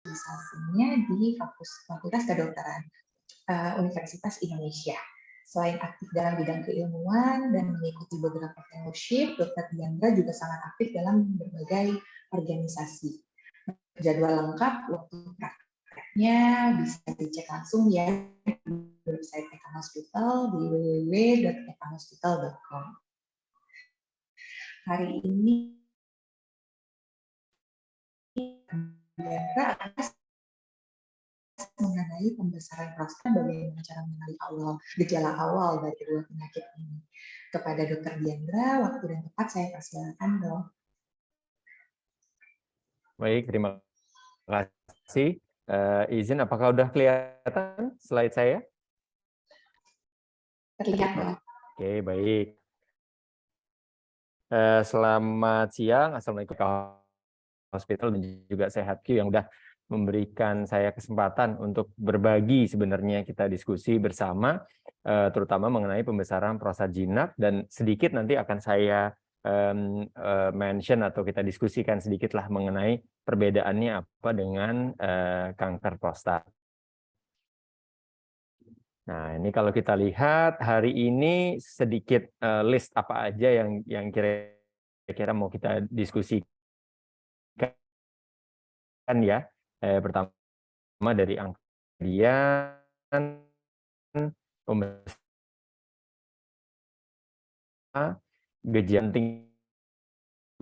spesialisasinya di Fakultas Kedokteran Universitas Indonesia. Selain aktif dalam bidang keilmuan dan mengikuti beberapa fellowship, Dr. Diandra juga sangat aktif dalam berbagai organisasi. Jadwal lengkap waktu prakteknya bisa dicek langsung ya di website Ekan Hospital di www.ekanhospital.com. Hari ini Diandra akan mengenai pembesaran prostat, bagaimana cara mengenali gejala awal dari kedua penyakit ini. Kepada Dr. Diandra, waktu dan tempat saya persilakan, Dok. Baik, terima kasih. Izin, apakah udah kelihatan slide saya? Terlihat, Dok. Oke, baik. Selamat siang, Assalamualaikum Hospital dan juga Sehat Q yang udah memberikan saya kesempatan untuk berbagi sebenarnya kita diskusi bersama, terutama mengenai pembesaran prostat jinak, dan sedikit nanti akan saya mention atau kita diskusikan sedikitlah mengenai perbedaannya apa dengan kanker prostat. Nah, ini kalau kita lihat hari ini sedikit list apa aja yang kira-kira mau kita diskusikan ya. Pertama dari angka kejadian, gejala penting.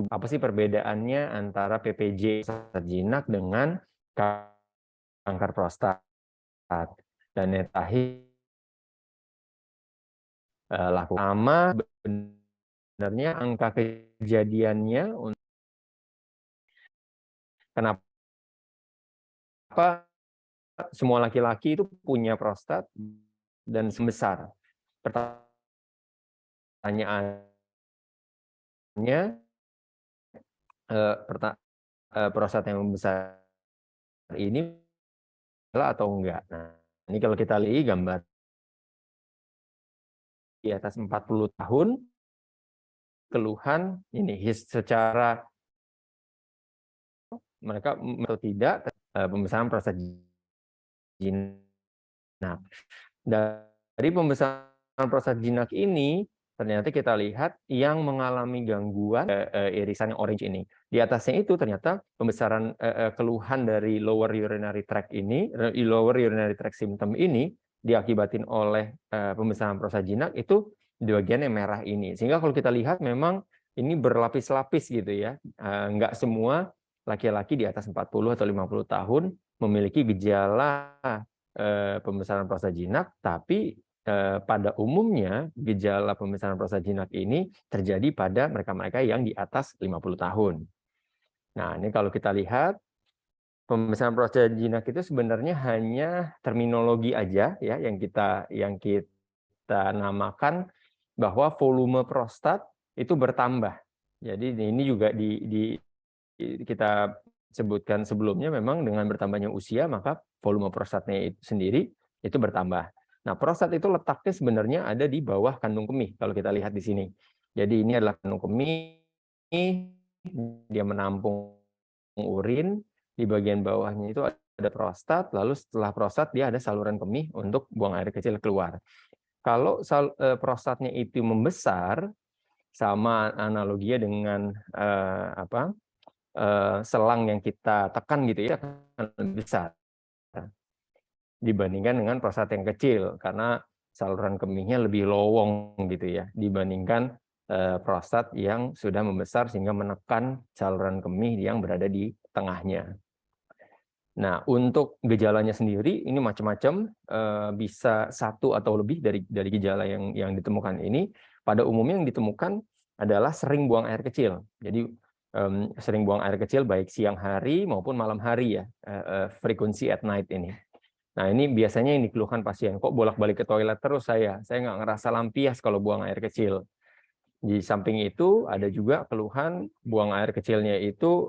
Apa sih perbedaannya antara PPJ prostat jinak dengan kanker prostat? Dan yang terakhir, laku sama sebenarnya angka kejadiannya. Kenapa semua laki-laki itu punya prostat dan sebesar? Pertanyaannya, prostat yang membesar ini atau enggak? Nah, ini kalau kita lihat gambar di atas 40 tahun, keluhan ini secara mereka atau tidak pembesaran prostat jinak. Dari pembesaran prostat jinak ini ternyata kita lihat yang mengalami gangguan irisan yang orange ini. Di atasnya itu ternyata pembesaran keluhan dari lower urinary tract ini, lower urinary tract symptom ini diakibatin oleh pembesaran prostat jinak itu di bagian yang merah ini. Sehingga kalau kita lihat memang ini berlapis-lapis gitu ya. Nggak semua laki-laki di atas 40 atau 50 tahun memiliki gejala pembesaran prostat jinak, tapi pada umumnya gejala pembesaran prostat jinak ini terjadi pada mereka-mereka yang di atas 50 tahun. Nah, ini kalau kita lihat pembesaran prostat jinak itu sebenarnya hanya terminologi aja ya yang kita namakan bahwa volume prostat itu bertambah. Jadi ini juga kita sebutkan sebelumnya, memang dengan bertambahnya usia maka volume prostatnya itu sendiri itu bertambah. Nah, prostat itu letaknya sebenarnya ada di bawah kandung kemih kalau kita lihat di sini. Jadi ini adalah kandung kemih, dia menampung urin, di bagian bawahnya itu ada prostat, lalu setelah prostat dia ada saluran kemih untuk buang air kecil keluar. Kalau prostatnya itu membesar, sama analoginya dengan selang yang kita tekan gitu ya, akan lebih besar dibandingkan dengan prostat yang kecil karena saluran kemihnya lebih lowong gitu ya dibandingkan prostat yang sudah membesar sehingga menekan saluran kemih yang berada di tengahnya. Nah, untuk gejalanya sendiri ini macam-macam, bisa satu atau lebih dari gejala yang ditemukan ini. Pada umumnya yang ditemukan adalah sering buang air kecil. Jadi sering buang air kecil baik siang hari maupun malam hari ya, frequency at night ini. Nah, ini biasanya yang dikeluhkan pasien, kok bolak-balik ke toilet terus saya nggak ngerasa lampias kalau buang air kecil. Di samping itu ada juga keluhan buang air kecilnya itu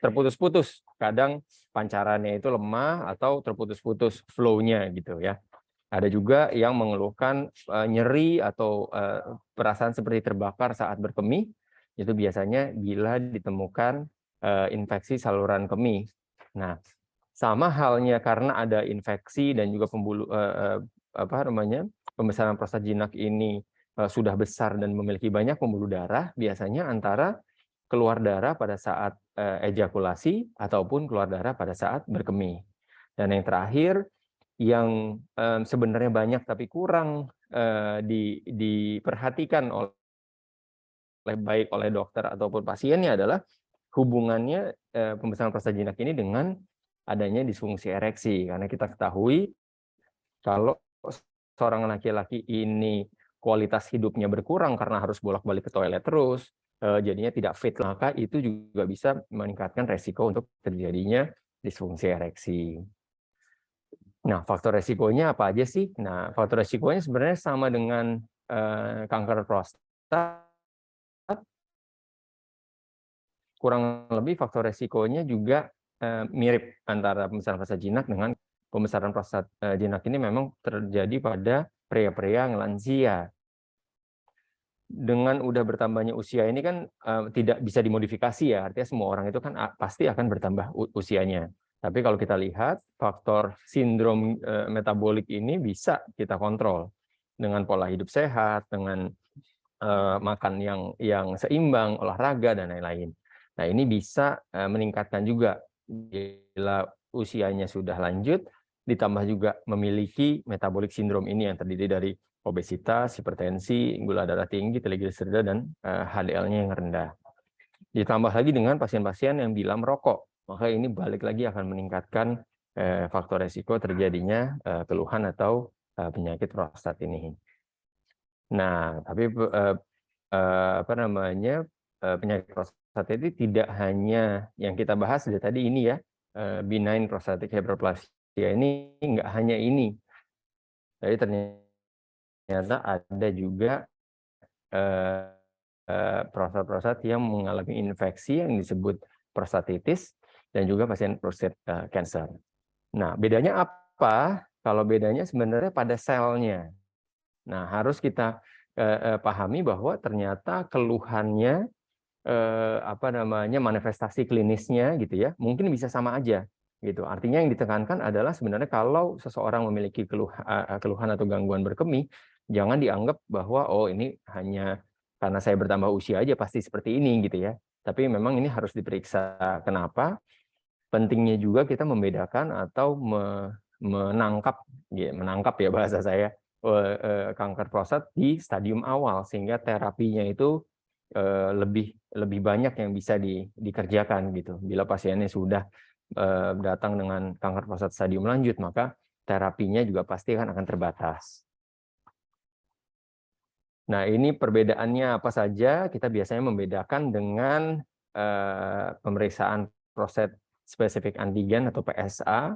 terputus-putus. Kadang pancarannya itu lemah atau terputus-putus flow-nya gitu ya. Ada juga yang mengeluhkan nyeri atau perasaan seperti terbakar saat berkemih. Itu biasanya bila ditemukan infeksi saluran kemih. Nah, Sama halnya karena ada infeksi dan juga pembesaran prostat jinak ini sudah besar dan memiliki banyak pembuluh darah, biasanya antara keluar darah pada saat ejakulasi ataupun keluar darah pada saat berkemih. Dan yang terakhir, yang sebenarnya banyak tapi kurang diperhatikan baik oleh dokter ataupun pasiennya adalah hubungannya pembesaran prostat jinak ini dengan adanya disfungsi ereksi. Karena kita ketahui kalau seorang laki-laki ini kualitas hidupnya berkurang karena harus bolak-balik ke toilet terus, jadinya tidak fit, maka itu juga bisa meningkatkan resiko untuk terjadinya disfungsi ereksi. Nah, faktor resikonya apa aja sih? Nah, faktor resikonya sebenarnya sama dengan kanker prostat, kurang lebih faktor resikonya juga mirip antara pembesaran prostat jinak dengan pembesaran prostat jinak ini memang terjadi pada pria-pria yang lansia. Dengan udah bertambahnya usia ini kan tidak bisa dimodifikasi ya, artinya semua orang itu kan pasti akan bertambah usianya. Tapi kalau kita lihat faktor sindrom metabolik ini bisa kita kontrol dengan pola hidup sehat, dengan makan yang seimbang, olahraga dan lain-lain. Nah, ini bisa meningkatkan juga bila usianya sudah lanjut, ditambah juga memiliki metabolic syndrome ini yang terdiri dari obesitas, hipertensi, gula darah tinggi, trigliserida, dan HDL-nya yang rendah. Ditambah lagi dengan pasien-pasien yang bila merokok, maka ini balik lagi akan meningkatkan faktor resiko terjadinya keluhan atau penyakit prostat ini. Nah, tapi penyakit prostat itu tidak hanya yang kita bahas dari tadi ini ya, benign prostatic hyperplasia ini nggak hanya ini. Jadi ternyata ada juga prostat-prostat yang mengalami infeksi yang disebut prostatitis dan juga pasien prostate cancer. Nah, bedanya apa? Kalau bedanya sebenarnya pada selnya. Nah, harus kita pahami bahwa ternyata keluhannya manifestasi klinisnya gitu ya, mungkin bisa sama aja gitu. Artinya yang ditekankan adalah sebenarnya kalau seseorang memiliki keluhan atau gangguan berkemih, jangan dianggap bahwa oh ini hanya karena saya bertambah usia aja pasti seperti ini gitu ya. Tapi memang ini harus diperiksa. Kenapa? Pentingnya juga kita membedakan atau menangkap ya bahasa saya, kanker prostat di stadium awal sehingga terapinya itu lebih banyak yang bisa dikerjakan gitu. Bila pasiennya sudah datang dengan kanker prostat stadium lanjut, maka terapinya juga pasti akan terbatas. Nah, ini perbedaannya apa saja? Kita biasanya membedakan dengan pemeriksaan prostat spesifik antigen atau PSA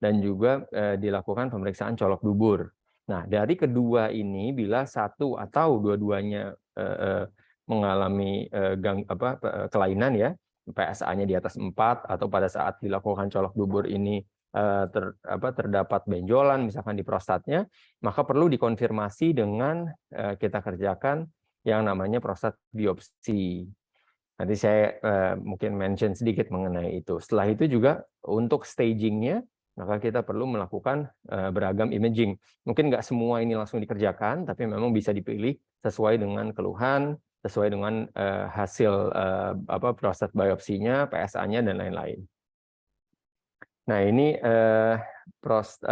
dan juga dilakukan pemeriksaan colok dubur. Nah, dari kedua ini bila satu atau dua-duanya mengalami kelainan ya, PSA-nya di atas 4 atau pada saat dilakukan colok dubur ini terdapat benjolan misalkan di prostatnya, maka perlu dikonfirmasi dengan kita kerjakan yang namanya prostat biopsi. Nanti saya mungkin mention sedikit mengenai itu. Setelah itu juga untuk stagingnya, maka kita perlu melakukan beragam imaging. Mungkin nggak semua ini langsung dikerjakan, tapi memang bisa dipilih sesuai dengan keluhan, sesuai dengan hasil prostat biopsinya, PSA-nya, dan lain-lain. Nah, ini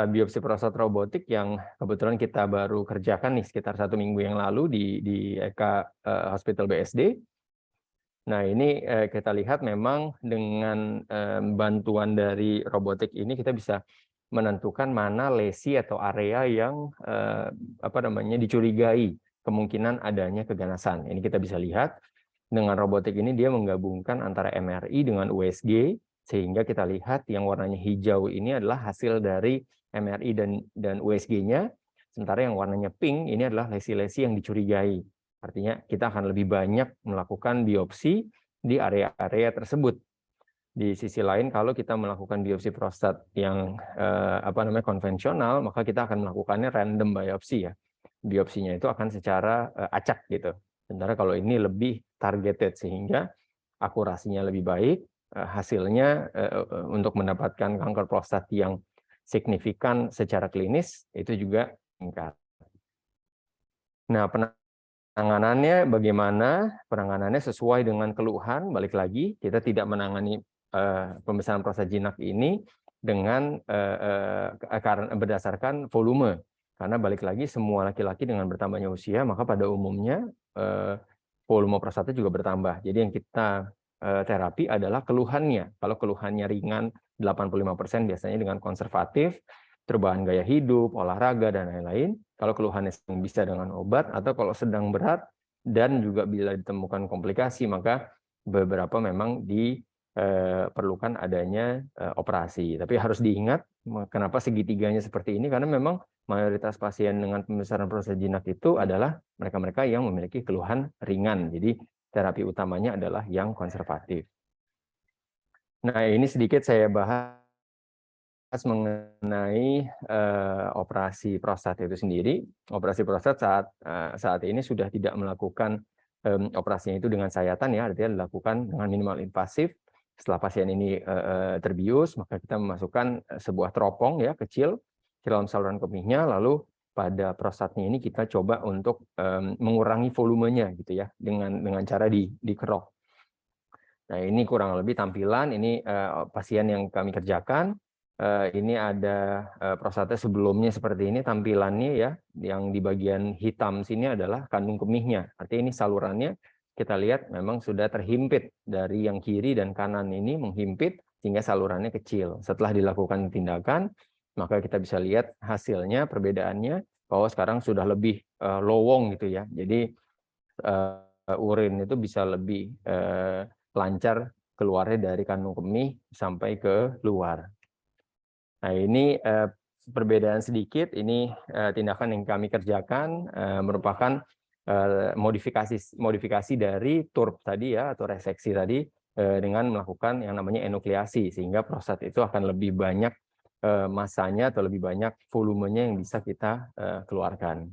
biopsi prostat robotik yang kebetulan kita baru kerjakan nih sekitar 1 minggu yang lalu di Eka Hospital BSD. Nah, ini kita lihat memang dengan bantuan dari robotik ini kita bisa menentukan mana lesi atau area yang dicurigai kemungkinan adanya keganasan. Ini kita bisa lihat dengan robotik ini dia menggabungkan antara MRI dengan USG sehingga kita lihat yang warnanya hijau ini adalah hasil dari MRI dan USG-nya, sementara yang warnanya pink ini adalah lesi-lesi yang dicurigai. Artinya kita akan lebih banyak melakukan biopsi di area-area tersebut. Di sisi lain, kalau kita melakukan biopsi prostat yang konvensional, maka kita akan melakukannya random biopsi ya. Biopsinya itu akan secara acak gitu. Sementara kalau ini lebih targeted sehingga akurasinya lebih baik hasilnya untuk mendapatkan kanker prostat yang signifikan secara klinis itu juga meningkat. Nah, penanganannya bagaimana? Penanganannya sesuai dengan keluhan. Balik lagi, kita tidak menangani pembesaran prostat jinak ini dengan karena berdasarkan volume. Karena balik lagi semua laki-laki dengan bertambahnya usia, maka pada umumnya volume prostatnya juga bertambah. Jadi yang kita terapi adalah keluhannya. Kalau keluhannya ringan, 85% biasanya dengan konservatif, perubahan gaya hidup, olahraga, dan lain-lain. Kalau keluhannya bisa dengan obat, atau kalau sedang berat dan juga bila ditemukan komplikasi, maka beberapa memang diperlukan adanya operasi. Tapi harus diingat, kenapa segitiganya seperti ini, karena memang mayoritas pasien dengan pembesaran prostat jinak itu adalah mereka-mereka yang memiliki keluhan ringan. Jadi terapi utamanya adalah yang konservatif. Nah, ini sedikit saya bahas mengenai operasi prostat itu sendiri. Operasi prostat saat ini sudah tidak melakukan operasinya itu dengan sayatan, ya, artinya dilakukan dengan minimal invasif. Setelah pasien ini terbius, maka kita memasukkan sebuah teropong, ya, kecil ke dalam saluran kemihnya, lalu pada prostatnya ini kita coba untuk mengurangi volumenya, gitu ya, dengan cara dikerok. Nah, ini kurang lebih tampilan. Ini pasien yang kami kerjakan. Ini ada prostatnya sebelumnya seperti ini tampilannya, ya. Yang di bagian hitam sini adalah kandung kemihnya. Artinya ini salurannya kita lihat memang sudah terhimpit dari yang kiri dan kanan ini menghimpit sehingga salurannya kecil. Setelah dilakukan tindakan, maka kita bisa lihat hasilnya, perbedaannya bahwa sekarang sudah lebih lowong, gitu ya. Jadi urin itu bisa lebih lancar keluarnya dari kandung kemih sampai ke luar. Nah, ini perbedaan sedikit. Ini tindakan yang kami kerjakan merupakan modifikasi dari TURP tadi, ya, atau reseksi tadi, dengan melakukan yang namanya enukleasi, sehingga prostat itu akan lebih banyak masanya atau lebih banyak volumenya yang bisa kita keluarkan.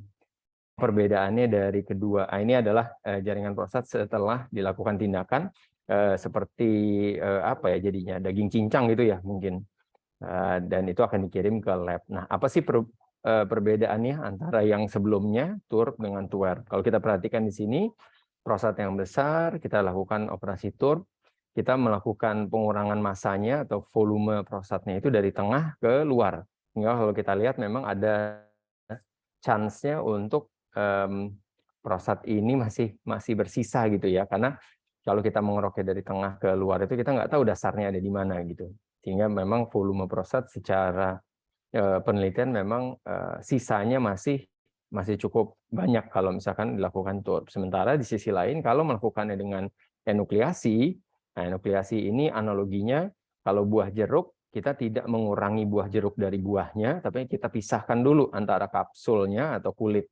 Perbedaannya dari kedua, ini adalah jaringan prostat setelah dilakukan tindakan, seperti apa ya jadinya, daging cincang gitu ya mungkin. Dan itu akan dikirim ke lab. Nah, apa sih perbedaannya antara yang sebelumnya, TURP dengan TUER? Kalau kita perhatikan di sini, prostat yang besar, kita lakukan operasi TURP, kita melakukan pengurangan masanya atau volume prostatnya itu dari tengah ke luar. Sehingga kalau kita lihat memang ada chance-nya untuk prostat ini masih bersisa, gitu ya. Karena kalau kita mengeroknya dari tengah ke luar itu kita nggak tahu dasarnya ada di mana, gitu. Sehingga memang volume prostat secara penelitian memang sisanya masih cukup banyak kalau misalkan dilakukan TURP. Sementara di sisi lain kalau melakukannya dengan enukleasi, nah enukleasi ini analoginya kalau buah jeruk, kita tidak mengurangi buah jeruk dari buahnya, tapi kita pisahkan dulu antara kapsulnya atau kulit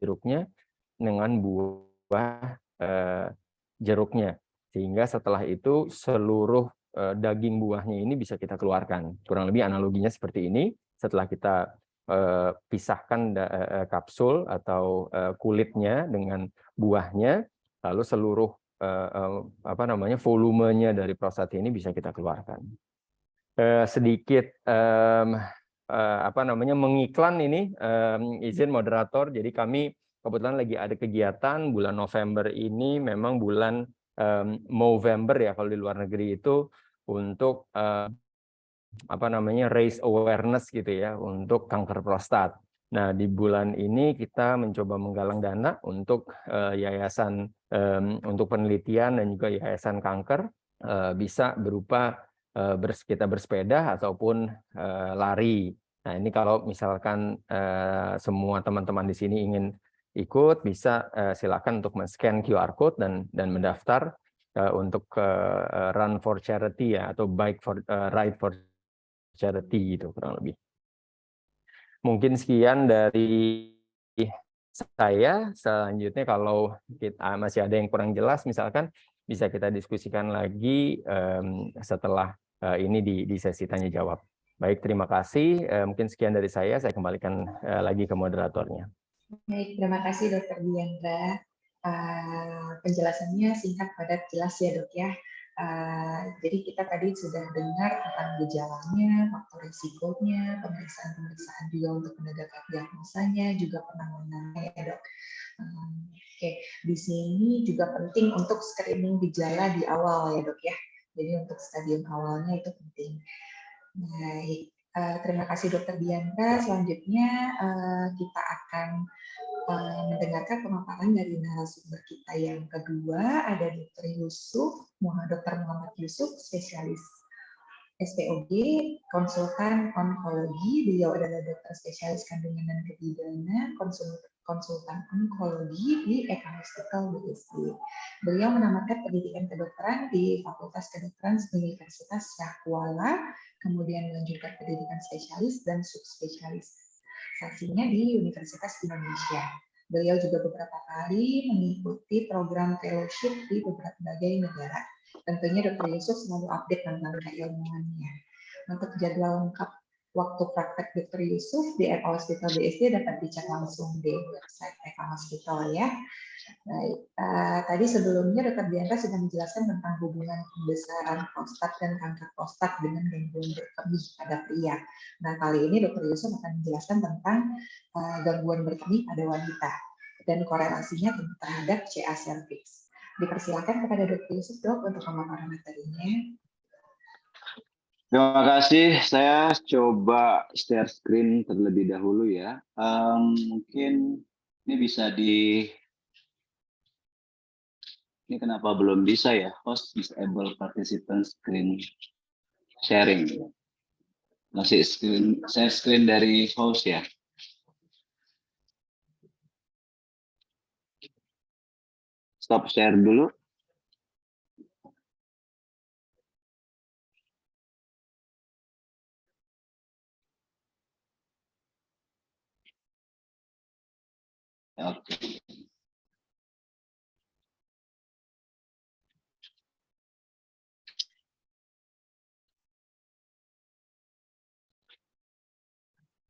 jeruknya dengan buah jeruknya. Sehingga setelah itu seluruh daging buahnya ini bisa kita keluarkan. Kurang lebih analoginya seperti ini. Setelah kita pisahkan kapsul atau kulitnya dengan buahnya, lalu seluruh volumenya dari prostat ini bisa kita keluarkan. Sedikit mengiklan ini, izin moderator. Jadi kami kebetulan lagi ada kegiatan bulan November ini, memang bulan Movember, ya, kalau di luar negeri itu, untuk raise awareness, gitu ya, untuk kanker prostat. Nah, di bulan ini kita mencoba menggalang dana untuk yayasan untuk penelitian dan juga yayasan kanker, bisa berupa kita bersepeda ataupun lari. Nah, ini kalau misalkan semua teman-teman di sini ingin ikut, bisa silakan untuk men-scan QR code dan mendaftar untuk Run for Charity, ya, atau Ride for Charity, gitu kurang lebih. Mungkin sekian dari saya. Selanjutnya kalau kita masih ada yang kurang jelas, misalkan bisa kita diskusikan lagi setelah ini di sesi tanya jawab. Baik, terima kasih. Mungkin sekian dari saya kembalikan lagi ke moderatornya. Baik, terima kasih Dr. Diandra. Penjelasannya singkat, padat, jelas, ya, Dok, ya. Jadi kita tadi sudah dengar tentang gejalanya, faktor risikonya, pemeriksaan-pemeriksaan juga untuk penegakan diagnosanya, juga penanganannya ya dok. Oke, di sini juga penting untuk screening gejala di awal ya dok ya. Jadi untuk stadium awalnya itu penting. Baik, terima kasih Dokter Diandra. Selanjutnya kita akan mendengarkan pemaparan dari narasumber kita yang kedua, ada Dr. Yusuf, Dr. Muhammad Yusuf, spesialis SPOG, konsultan onkologi. Beliau adalah dokter spesialis kandungan dan kebidanan, konsultan onkologi di Eka Hospital BSD. Beliau menamatkan pendidikan kedokteran di Fakultas Kedokteran Universitas Syahkuala, kemudian melanjutkan pendidikan spesialis dan subspesialisasinya di Universitas Indonesia. Beliau juga beberapa kali mengikuti program fellowship di berbagai negara. Tentunya Dr. Yusuf selalu update tentang keilmuannya. Untuk jadwal lengkap waktu praktek Dr. Yusuf di Eka Hospital BSD dapat dicek langsung di website Eka Hospital ya. Baik, tadi sebelumnya Dr. Diandra sudah menjelaskan tentang hubungan pembesaran prostat dan kanker prostat dengan gangguan berkemih pada pria. Nah, kali ini Dr. Yusuf akan menjelaskan tentang gangguan berkemih pada wanita dan korelasinya terhadap CA cervix. Dipersilakan kepada Dr. Yusuf dok untuk pemaparan materinya. Terima kasih. Saya coba share screen terlebih dahulu ya. Mungkin ini bisa ini kenapa belum bisa ya? Host disable participant screen sharing. Masih share screen dari host ya. Stop share dulu. Oke.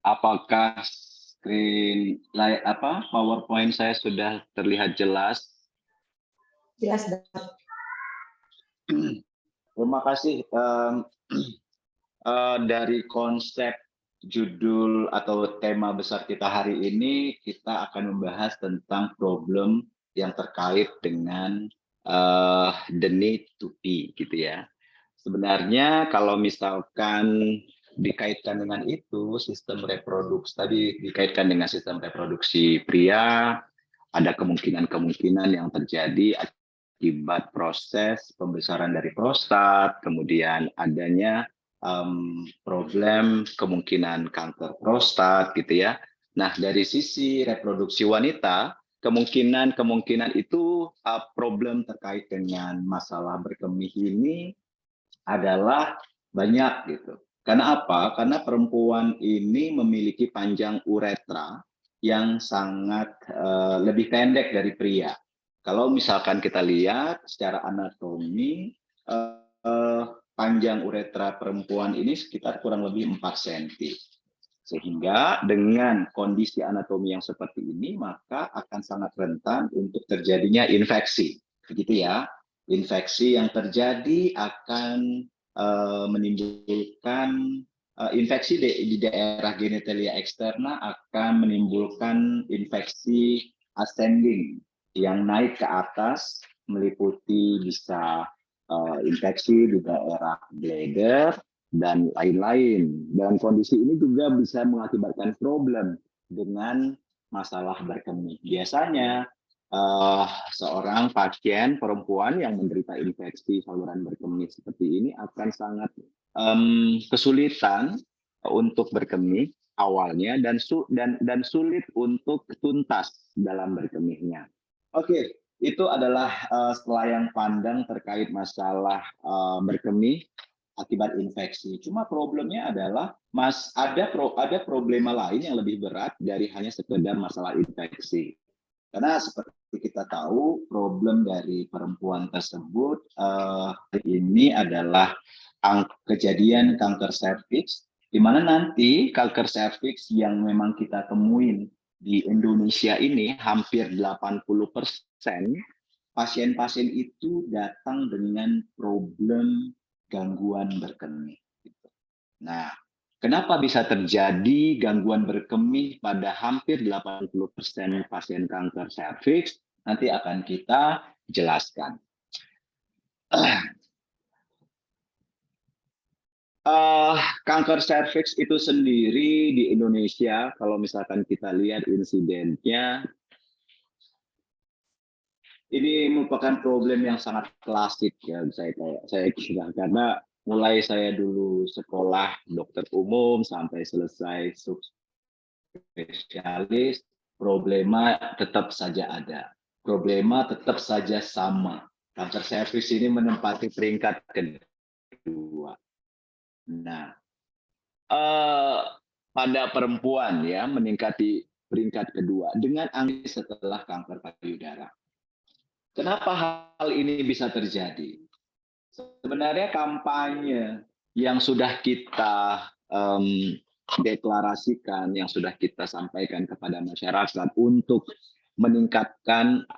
Apakah screen PowerPoint saya sudah terlihat jelas? Jelas dok. Terima kasih. Dari konsep judul atau tema besar kita hari ini, kita akan membahas tentang problem yang terkait dengan the need to be, gitu ya. Sebenarnya kalau misalkan dikaitkan dengan itu, sistem reproduksi tadi dikaitkan dengan sistem reproduksi pria, ada kemungkinan-kemungkinan yang terjadi akibat proses pembesaran dari prostat, kemudian adanya problem kemungkinan kanker prostat gitu ya. Nah, dari sisi reproduksi wanita, kemungkinan itu problem terkait dengan masalah berkemih ini adalah banyak gitu. Karena apa? Karena perempuan ini memiliki panjang uretra yang sangat lebih pendek dari pria. Kalau misalkan kita lihat secara anatomi, panjang uretra perempuan ini sekitar kurang lebih 4 cm. Sehingga dengan kondisi anatomi yang seperti ini, maka akan sangat rentan untuk terjadinya infeksi. Begitu ya. Infeksi yang terjadi akan menimbulkan infeksi di daerah genitalia eksterna, akan menimbulkan infeksi ascending yang naik ke atas, meliputi bisa infeksi di daerah bladder dan lain-lain. Dan kondisi ini juga bisa mengakibatkan problem dengan masalah berkemih. Biasanya seorang pasien perempuan yang menderita infeksi saluran berkemih seperti ini akan sangat kesulitan untuk berkemih awalnya dan sulit untuk tuntas dalam berkemihnya. Oke, itu adalah selayang pandang terkait masalah berkemih akibat infeksi. Cuma problemnya adalah ada problema lain yang lebih berat dari hanya sekedar masalah infeksi. Karena seperti kita tahu, problem dari perempuan tersebut ini adalah kejadian kanker serviks, di mana nanti kanker serviks yang memang kita temuin di Indonesia ini hampir 80% pasien-pasien itu datang dengan problem gangguan berkemih. Nah, kenapa bisa terjadi gangguan berkemih pada hampir 80% pasien kanker serviks? Nanti akan kita jelaskan. Kanker serviks itu sendiri di Indonesia, kalau misalkan kita lihat insidennya, ini merupakan problem yang sangat klasik ya saya kira, karena mulai saya dulu sekolah dokter umum sampai selesai subspesialis, problema tetap saja ada, problema tetap saja sama. Kanker serviks ini menempati peringkat kedua. Nah, pada perempuan ya meningkat di peringkat kedua dengan angka setelah kanker payudara. Kenapa hal ini bisa terjadi? Sebenarnya kampanye yang sudah kita deklarasikan, yang sudah kita sampaikan kepada masyarakat untuk meningkatkan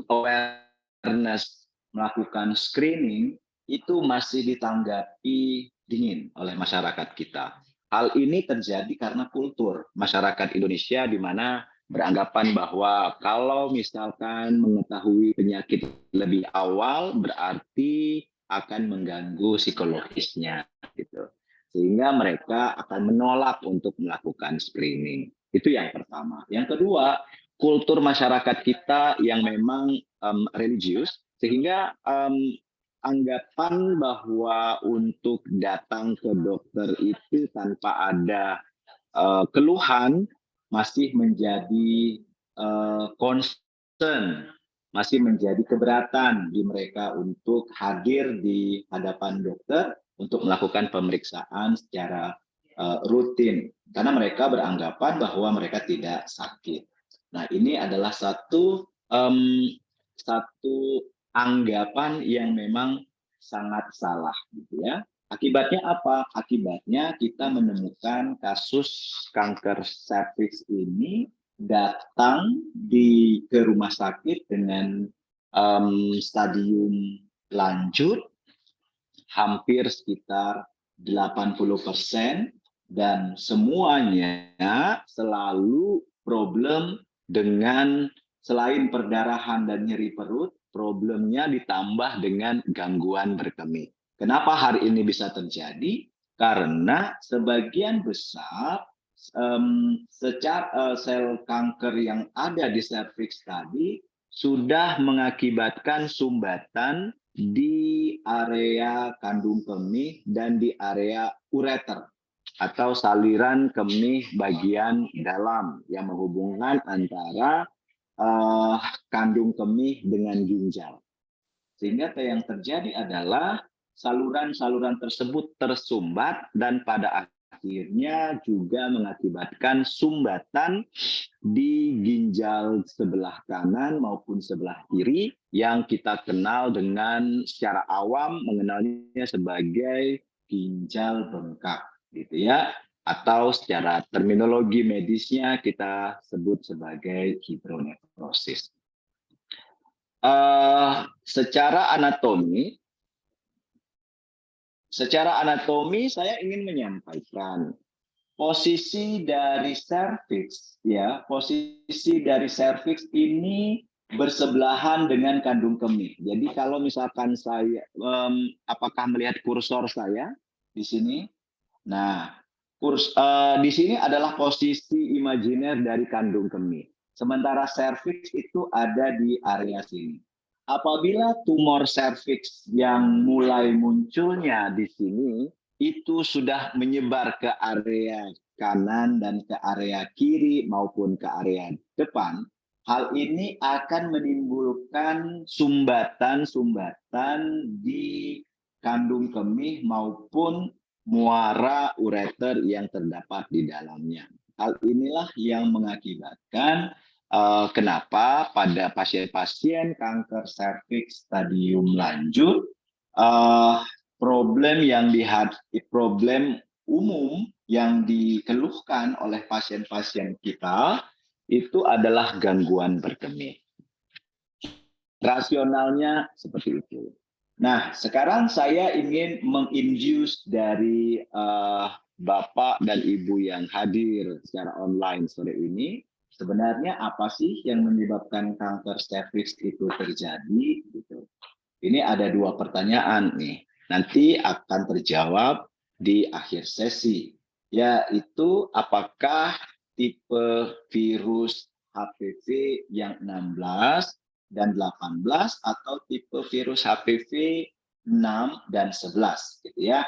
awareness melakukan screening itu masih ditanggapi dingin oleh masyarakat kita. Hal ini terjadi karena kultur masyarakat Indonesia di mana beranggapan bahwa kalau misalkan mengetahui penyakit lebih awal berarti akan mengganggu psikologisnya gitu. Sehingga mereka akan menolak untuk melakukan screening. Itu yang pertama. Yang kedua, kultur masyarakat kita yang memang religius sehingga anggapan bahwa untuk datang ke dokter itu tanpa ada keluhan masih menjadi concern, masih menjadi keberatan di mereka untuk hadir di hadapan dokter untuk melakukan pemeriksaan secara rutin, karena mereka beranggapan bahwa mereka tidak sakit. Nah, ini adalah satu anggapan yang memang sangat salah, gitu ya. Akibatnya apa? Akibatnya kita menemukan kasus kanker serviks ini datang ke rumah sakit dengan stadium lanjut, hampir sekitar 80%, dan semuanya selalu problem dengan selain perdarahan dan nyeri perut, problemnya ditambah dengan gangguan berkemih. Kenapa hari ini bisa terjadi? Karena sebagian besar sel kanker yang ada di serviks tadi sudah mengakibatkan sumbatan di area kandung kemih dan di area ureter atau saliran kemih bagian dalam yang menghubungkan antara kandung kemih dengan ginjal. Sehingga yang terjadi adalah saluran-saluran tersebut tersumbat dan pada akhirnya juga mengakibatkan sumbatan di ginjal sebelah kanan maupun sebelah kiri yang kita kenal dengan secara awam mengenalnya sebagai ginjal bengkak, gitu ya. Atau secara terminologi medisnya kita sebut sebagai hidronefrosis. Secara anatomi saya ingin menyampaikan posisi dari serviks ya, posisi dari serviks ini bersebelahan dengan kandung kemih. Jadi kalau misalkan saya apakah melihat kursor saya di sini? Nah, di sini adalah posisi imajiner dari kandung kemih. Sementara serviks itu ada di area sini. Apabila tumor serviks yang mulai munculnya di sini itu sudah menyebar ke area kanan dan ke area kiri maupun ke area depan, hal ini akan menimbulkan sumbatan-sumbatan di kandung kemih maupun muara ureter yang terdapat di dalamnya. Hal inilah yang mengakibatkan kenapa pada pasien-pasien kanker serviks stadium lanjut problem umum yang dikeluhkan oleh pasien-pasien kita itu adalah gangguan berkemih. Rasionalnya seperti itu. Nah, sekarang saya ingin menginduce dari Bapak dan Ibu yang hadir secara online sore ini, sebenarnya apa sih yang menyebabkan kanker serviks itu terjadi? Gitu. Ini ada 2 pertanyaan nih, nanti akan terjawab di akhir sesi, yaitu apakah tipe virus HPV yang 16 dan 18 atau tipe virus HPV 6 dan 11 gitu ya.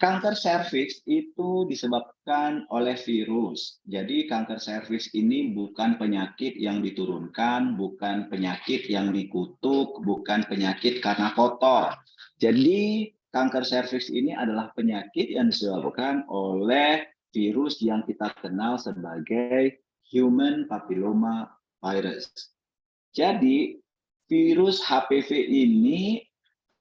Kanker serviks itu disebabkan oleh virus. Jadi kanker serviks ini bukan penyakit yang diturunkan, bukan penyakit yang dikutuk, bukan penyakit karena kotor. Jadi kanker serviks ini adalah penyakit yang disebabkan oleh virus yang kita kenal sebagai human papilloma virus. Jadi virus HPV ini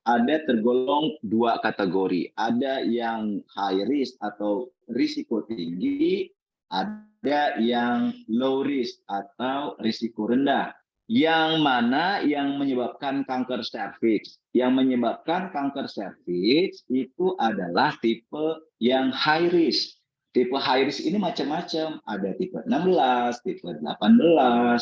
ada tergolong 2 kategori. Ada yang high risk atau risiko tinggi, ada yang low risk atau risiko rendah. Yang mana yang menyebabkan kanker serviks? Yang menyebabkan kanker serviks itu adalah tipe yang high risk. Tipe high risk ini macam-macam. Ada tipe 16, tipe 18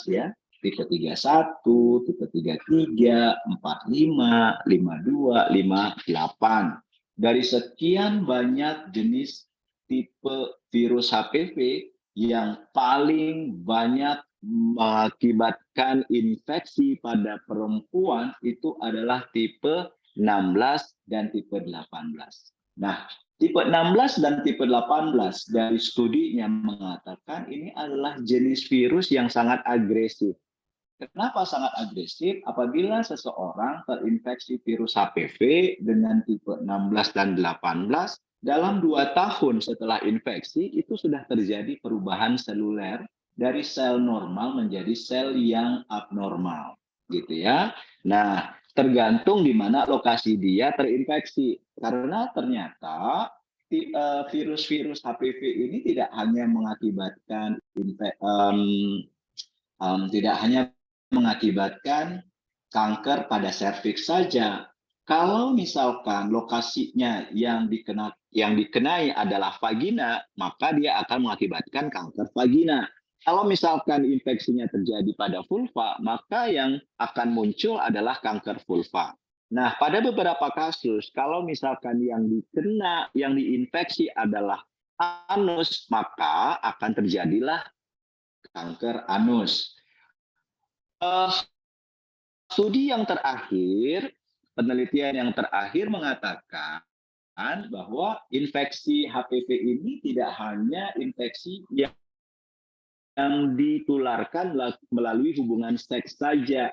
ya. Tipe 31, tipe 33, 45, 52, 58. Dari sekian banyak jenis tipe virus HPV, yang paling banyak mengakibatkan infeksi pada perempuan itu adalah tipe 16 dan tipe 18. Nah, tipe 16 dan tipe 18 dari studinya mengatakan ini adalah jenis virus yang sangat agresif. Kenapa sangat agresif? Apabila seseorang terinfeksi virus HPV dengan tipe 16 dan 18, dalam 2 tahun setelah infeksi itu sudah terjadi perubahan seluler dari sel normal menjadi sel yang abnormal, gitu ya. Nah, tergantung di mana lokasi dia terinfeksi. Karena ternyata virus-virus HPV ini tidak hanya mengakibatkan tidak hanya mengakibatkan kanker pada serviks saja. Kalau misalkan lokasinya yang dikenai adalah vagina, maka dia akan mengakibatkan kanker vagina. Kalau misalkan infeksinya terjadi pada vulva, maka yang akan muncul adalah kanker vulva. Nah, pada beberapa kasus, kalau misalkan yang diinfeksi adalah anus, maka akan terjadilah kanker anus. Studi yang terakhir, penelitian yang terakhir mengatakan bahwa infeksi HPV ini tidak hanya infeksi yang ditularkan melalui hubungan seks saja,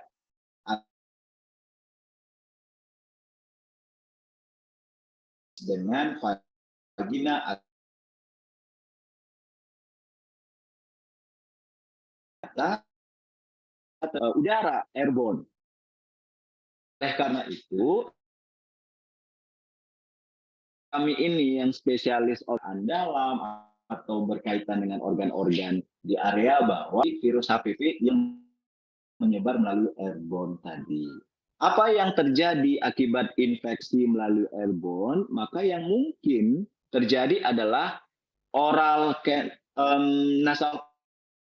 dengan vagina atau udara, airborne. Oleh karena itu, kami ini yang spesialis organ dalam atau berkaitan dengan organ-organ di area bawah virus HPV yang menyebar melalui airborne tadi. Apa yang terjadi akibat infeksi melalui airborne? Maka yang mungkin terjadi adalah nasal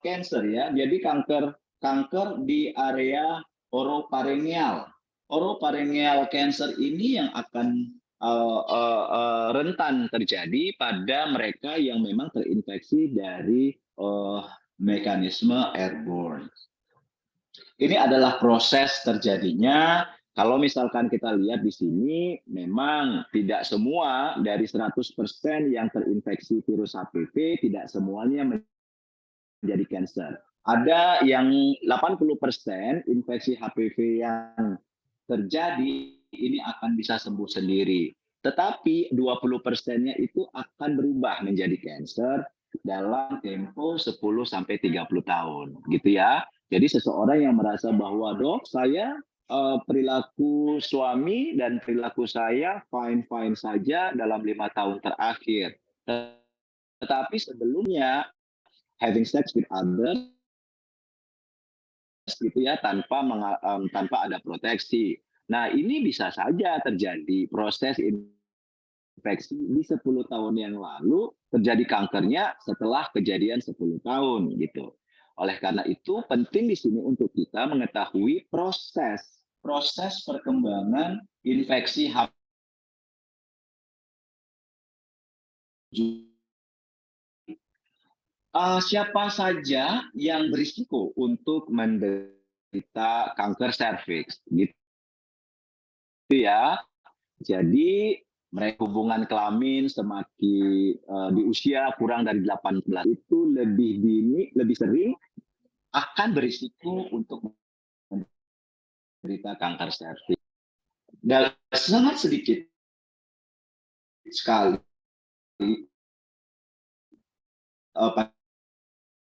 cancer ya. Jadi kanker di area oroparengeal. Oroparengeal cancer ini yang akan rentan terjadi pada mereka yang memang terinfeksi dari mekanisme airborne. Ini adalah proses terjadinya. Kalau misalkan kita lihat di sini, memang tidak semua dari 100% yang terinfeksi virus HPV, tidak semuanya menjadi kanker. Ada yang 80% infeksi HPV yang terjadi ini akan bisa sembuh sendiri. Tetapi 20%-nya itu akan berubah menjadi kanker dalam tempo 10 sampai 30 tahun, gitu ya. Jadi seseorang yang merasa bahwa dok, saya perilaku suami dan perilaku saya fine-fine saja dalam 5 tahun terakhir. Tetapi sebelumnya having sex with others gitu ya tanpa ada proteksi. Nah, ini bisa saja terjadi proses infeksi di 10 tahun yang lalu, terjadi kankernya setelah kejadian 10 tahun gitu. Oleh karena itu penting di sini untuk kita mengetahui proses perkembangan infeksi HPV. Siapa saja yang berisiko untuk menderita kanker serviks gitu ya. Jadi mereka hubungan kelamin semakin di usia kurang dari 18 itu lebih dini, lebih sering akan berisiko untuk menderita kanker serviks. Dan sangat sedikit sekali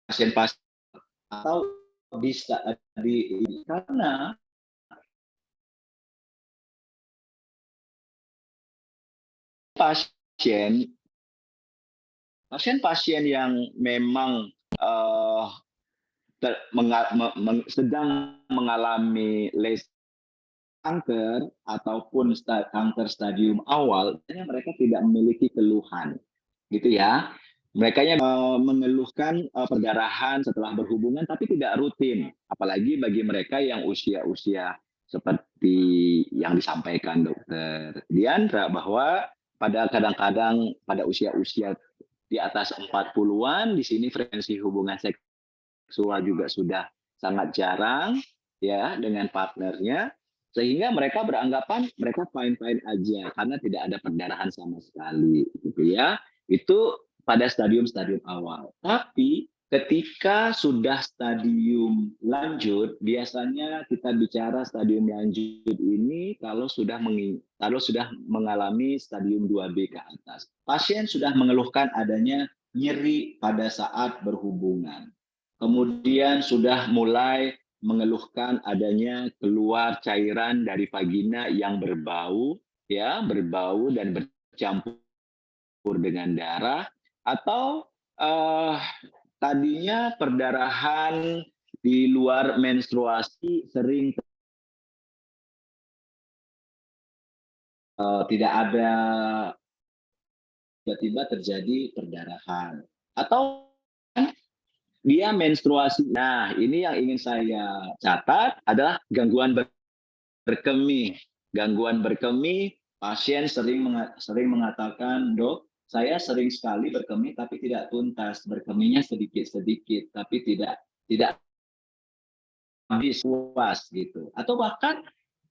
pasien-pasien atau bisa karena pasien-pasien yang memang sedang mengalami lesi kanker ataupun kanker stadium awal, mereka tidak memiliki keluhan, gitu ya. Mereka mengeluhkan perdarahan setelah berhubungan, tapi tidak rutin. Apalagi bagi mereka yang usia-usia seperti yang disampaikan Dokter Diandra, bahwa kadang-kadang pada usia-usia di atas 40-an, di sini frekuensi hubungan seksual juga sudah sangat jarang ya dengan partnernya, sehingga mereka beranggapan mereka fine-fine aja karena tidak ada perdarahan sama sekali gitu ya. Itu pada stadium-stadium awal. Tapi ketika sudah stadium lanjut, biasanya kita bicara stadium lanjut ini kalau sudah mengalami stadium 2B ke atas. Pasien sudah mengeluhkan adanya nyeri pada saat berhubungan. Kemudian sudah mulai mengeluhkan adanya keluar cairan dari vagina yang berbau dan bercampur dengan darah, atau tadinya perdarahan di luar menstruasi sering tidak ada, tiba-tiba terjadi perdarahan, atau dia menstruasi. Nah, ini yang ingin saya catat adalah gangguan berkemih. Gangguan berkemih, pasien sering mengatakan, "Dok, saya sering sekali berkemih tapi tidak tuntas. Berkemihnya sedikit-sedikit tapi tidak habis puas gitu." Atau bahkan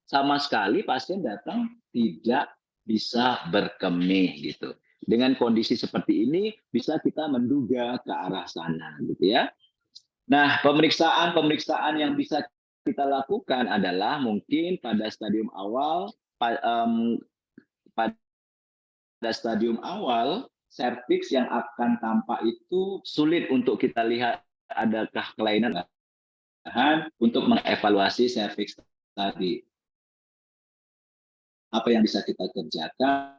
sama sekali pasien datang tidak bisa berkemih gitu. Dengan kondisi seperti ini bisa kita menduga ke arah sana gitu ya. Nah, pemeriksaan yang bisa kita lakukan adalah mungkin pada stadium awal, pada stadium awal, serviks yang akan tampak itu sulit untuk kita lihat adakah kelainan untuk mengevaluasi serviks tadi. Apa yang bisa kita kerjakan?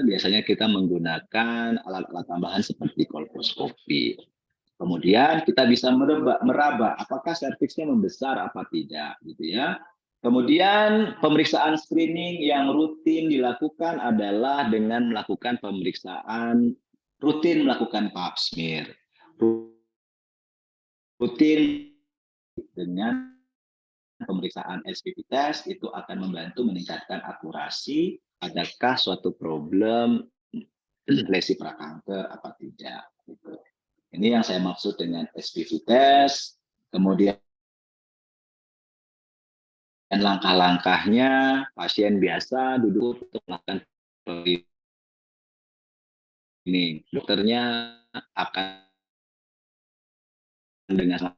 Biasanya kita menggunakan alat-alat tambahan seperti kolposkopi. Kemudian kita bisa meraba apakah serviksnya membesar apa tidak, gitu ya. Kemudian pemeriksaan screening yang rutin dilakukan adalah dengan melakukan rutin melakukan pap smear, rutin dengan pemeriksaan SPP test itu akan membantu meningkatkan akurasi adakah suatu problem lesi prakanker apa tidak. Gitu. Ini yang saya maksud dengan SPV test, kemudian langkah-langkahnya, pasien biasa duduk untuk melakukan ini. Dokternya akan dengan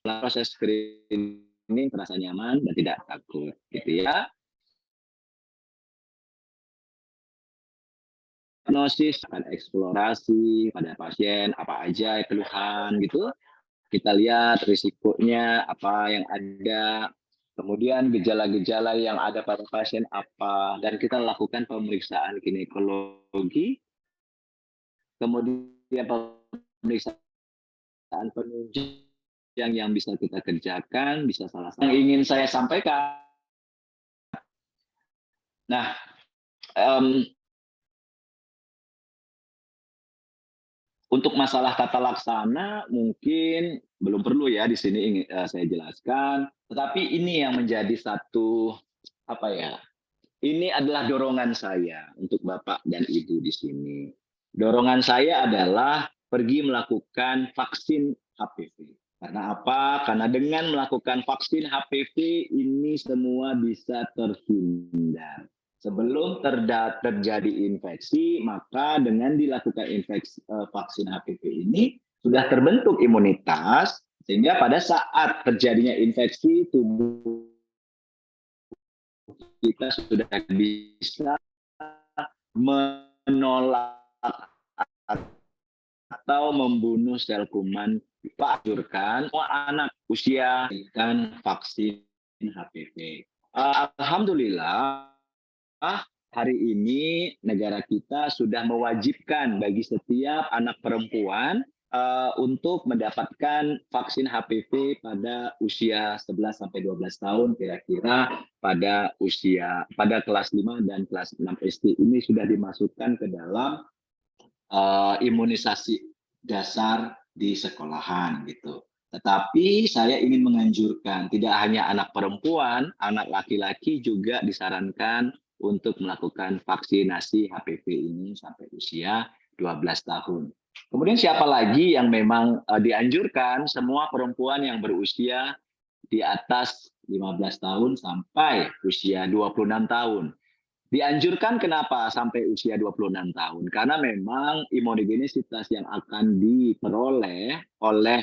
proses screening terasa nyaman dan tidak takut, gitu ya. Diagnosis akan eksplorasi pada pasien apa aja keluhan gitu. Kita lihat risikonya apa yang ada, kemudian gejala-gejala yang ada pada pasien apa, dan kita lakukan pemeriksaan ginekologi, kemudian pemeriksaan penunjang yang bisa kita kerjakan, bisa salah satu yang ingin saya sampaikan. Nah, untuk masalah tata laksana mungkin belum perlu ya di sini saya jelaskan, tetapi ini yang menjadi satu ini adalah dorongan saya untuk Bapak dan Ibu di sini. Dorongan saya adalah pergi melakukan vaksin HPV. Karena apa? Karena dengan melakukan vaksin HPV ini semua bisa terhindar. Sebelum terjadi infeksi, maka dengan dilakukan vaksin HPV ini sudah terbentuk imunitas, sehingga pada saat terjadinya infeksi, tubuh kita sudah bisa menolak atau membunuh sel kuman. Pak anjurkan semua anak usia kan vaksin HPV. Alhamdulillah hari ini negara kita sudah mewajibkan bagi setiap anak perempuan untuk mendapatkan vaksin HPV pada usia 11 sampai 12 tahun kira-kira pada kelas 5 dan kelas 6 SD ini sudah dimasukkan ke dalam imunisasi dasar di sekolahan gitu. Tetapi saya ingin menganjurkan tidak hanya anak perempuan, anak laki-laki juga disarankan untuk melakukan vaksinasi HPV ini sampai usia 12 tahun. Kemudian siapa lagi yang memang dianjurkan? Semua perempuan yang berusia di atas 15 tahun sampai usia 26 tahun. Dianjurkan kenapa sampai usia 26 tahun? Karena memang imunogenisitas yang akan diperoleh oleh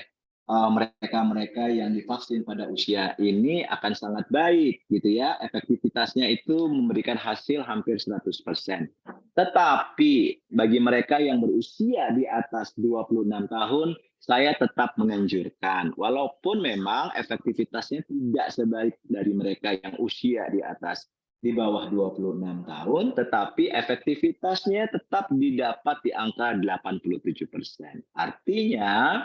mereka-mereka yang divaksin pada usia ini akan sangat baik gitu ya. Efektivitasnya itu memberikan hasil hampir 100%. Tetapi bagi mereka yang berusia di atas 26 tahun, saya tetap menganjurkan. Walaupun memang efektivitasnya tidak sebaik dari mereka yang usia di bawah 26 tahun, tetapi efektivitasnya tetap didapat di angka 87%. Artinya,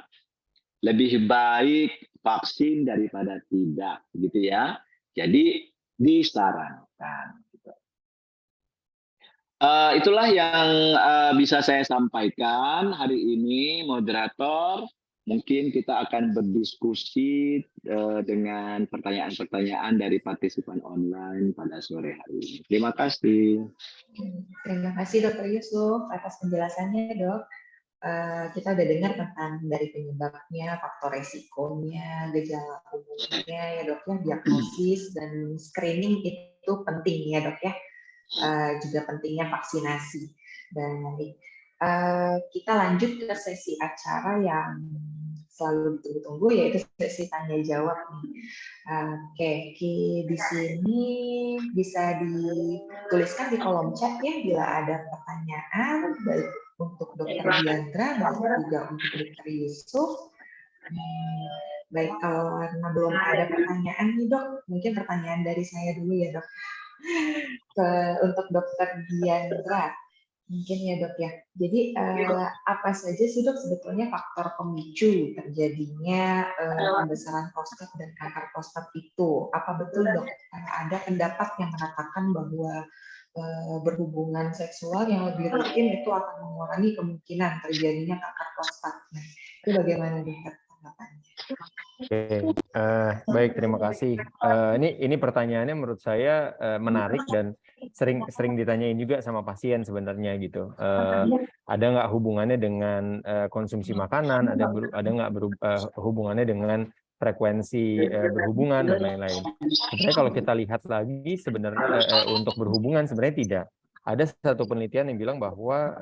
lebih baik vaksin daripada tidak, gitu ya. Jadi, disarankan. Itulah yang bisa saya sampaikan hari ini, moderator. Mungkin kita akan berdiskusi dengan pertanyaan-pertanyaan dari partisipan online pada sore hari ini. Terima kasih. Terima kasih Dr. Yusuf atas penjelasannya, Dok. Kita udah dengar tentang dari penyebabnya, faktor resikonya, gejala umumnya, ya Dok ya, diagnosis dan screening itu penting ya Dok ya. Juga pentingnya vaksinasi. Dan kita lanjut ke sesi acara yang selalu ditunggu-tunggu, yaitu sesi tanya jawab nih. Oke, di sini bisa dituliskan di kolom chat ya bila ada pertanyaan, baik untuk Dr. Diandra maupun juga untuk Dr. Yusuf. Baik, karena belum ada pertanyaan nih Dok, mungkin pertanyaan dari saya dulu ya Dok. Untuk Dr. Diandra, mungkin ya Dok ya. Jadi apa saja sih Dok sebetulnya faktor pemicu terjadinya pembesaran prostat dan kanker prostat itu? Apa betul Dok ada pendapat yang mengatakan bahwa berhubungan seksual yang lebih rutin itu akan mengurangi kemungkinan terjadinya kanker prostat? Nah, itu bagaimana Dok tanggapannya? Oke, baik, terima kasih. Ini pertanyaannya menurut saya menarik dan sering ditanyain juga sama pasien sebenarnya gitu. Ada nggak hubungannya dengan konsumsi makanan? Ada nggak hubungannya dengan frekuensi berhubungan dan lain-lain? Sebenarnya kalau kita lihat lagi sebenarnya untuk berhubungan sebenarnya tidak. Ada satu penelitian yang bilang bahwa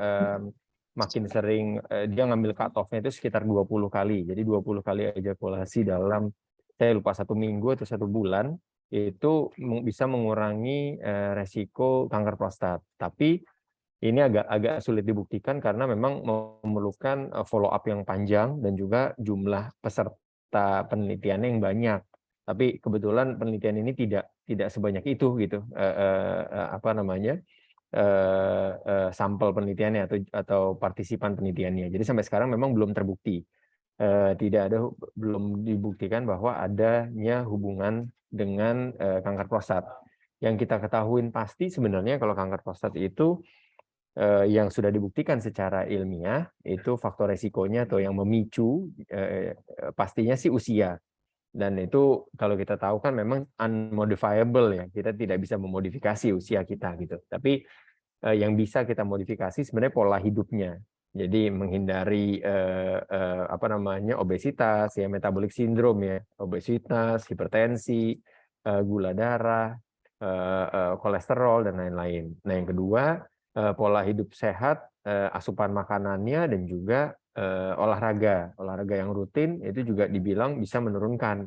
makin sering dia ngambil cut-off-nya itu sekitar 20 kali. Jadi 20 kali ejakulasi dalam, saya lupa, 1 minggu atau 1 bulan, itu bisa mengurangi resiko kanker prostat. Tapi ini agak sulit dibuktikan karena memang memerlukan follow up yang panjang dan juga jumlah peserta penelitiannya yang banyak. Tapi kebetulan penelitian ini tidak sebanyak itu gitu. Sampel penelitiannya atau partisipan penelitiannya. Jadi sampai sekarang memang belum terbukti. belum dibuktikan bahwa adanya hubungan dengan kanker prostat. Yang kita ketahui pasti sebenarnya kalau kanker prostat itu yang sudah dibuktikan secara ilmiah itu faktor resikonya atau yang memicu pastinya sih usia. Dan itu kalau kita tahu kan memang unmodifiable ya, kita tidak bisa memodifikasi usia kita gitu. Tapi yang bisa kita modifikasi sebenarnya pola hidupnya. Jadi menghindari obesitas ya, metabolic syndrome ya, obesitas, hipertensi, gula darah, kolesterol dan lain-lain. Nah, yang kedua pola hidup sehat, asupan makanannya dan juga olahraga yang rutin itu juga dibilang bisa menurunkan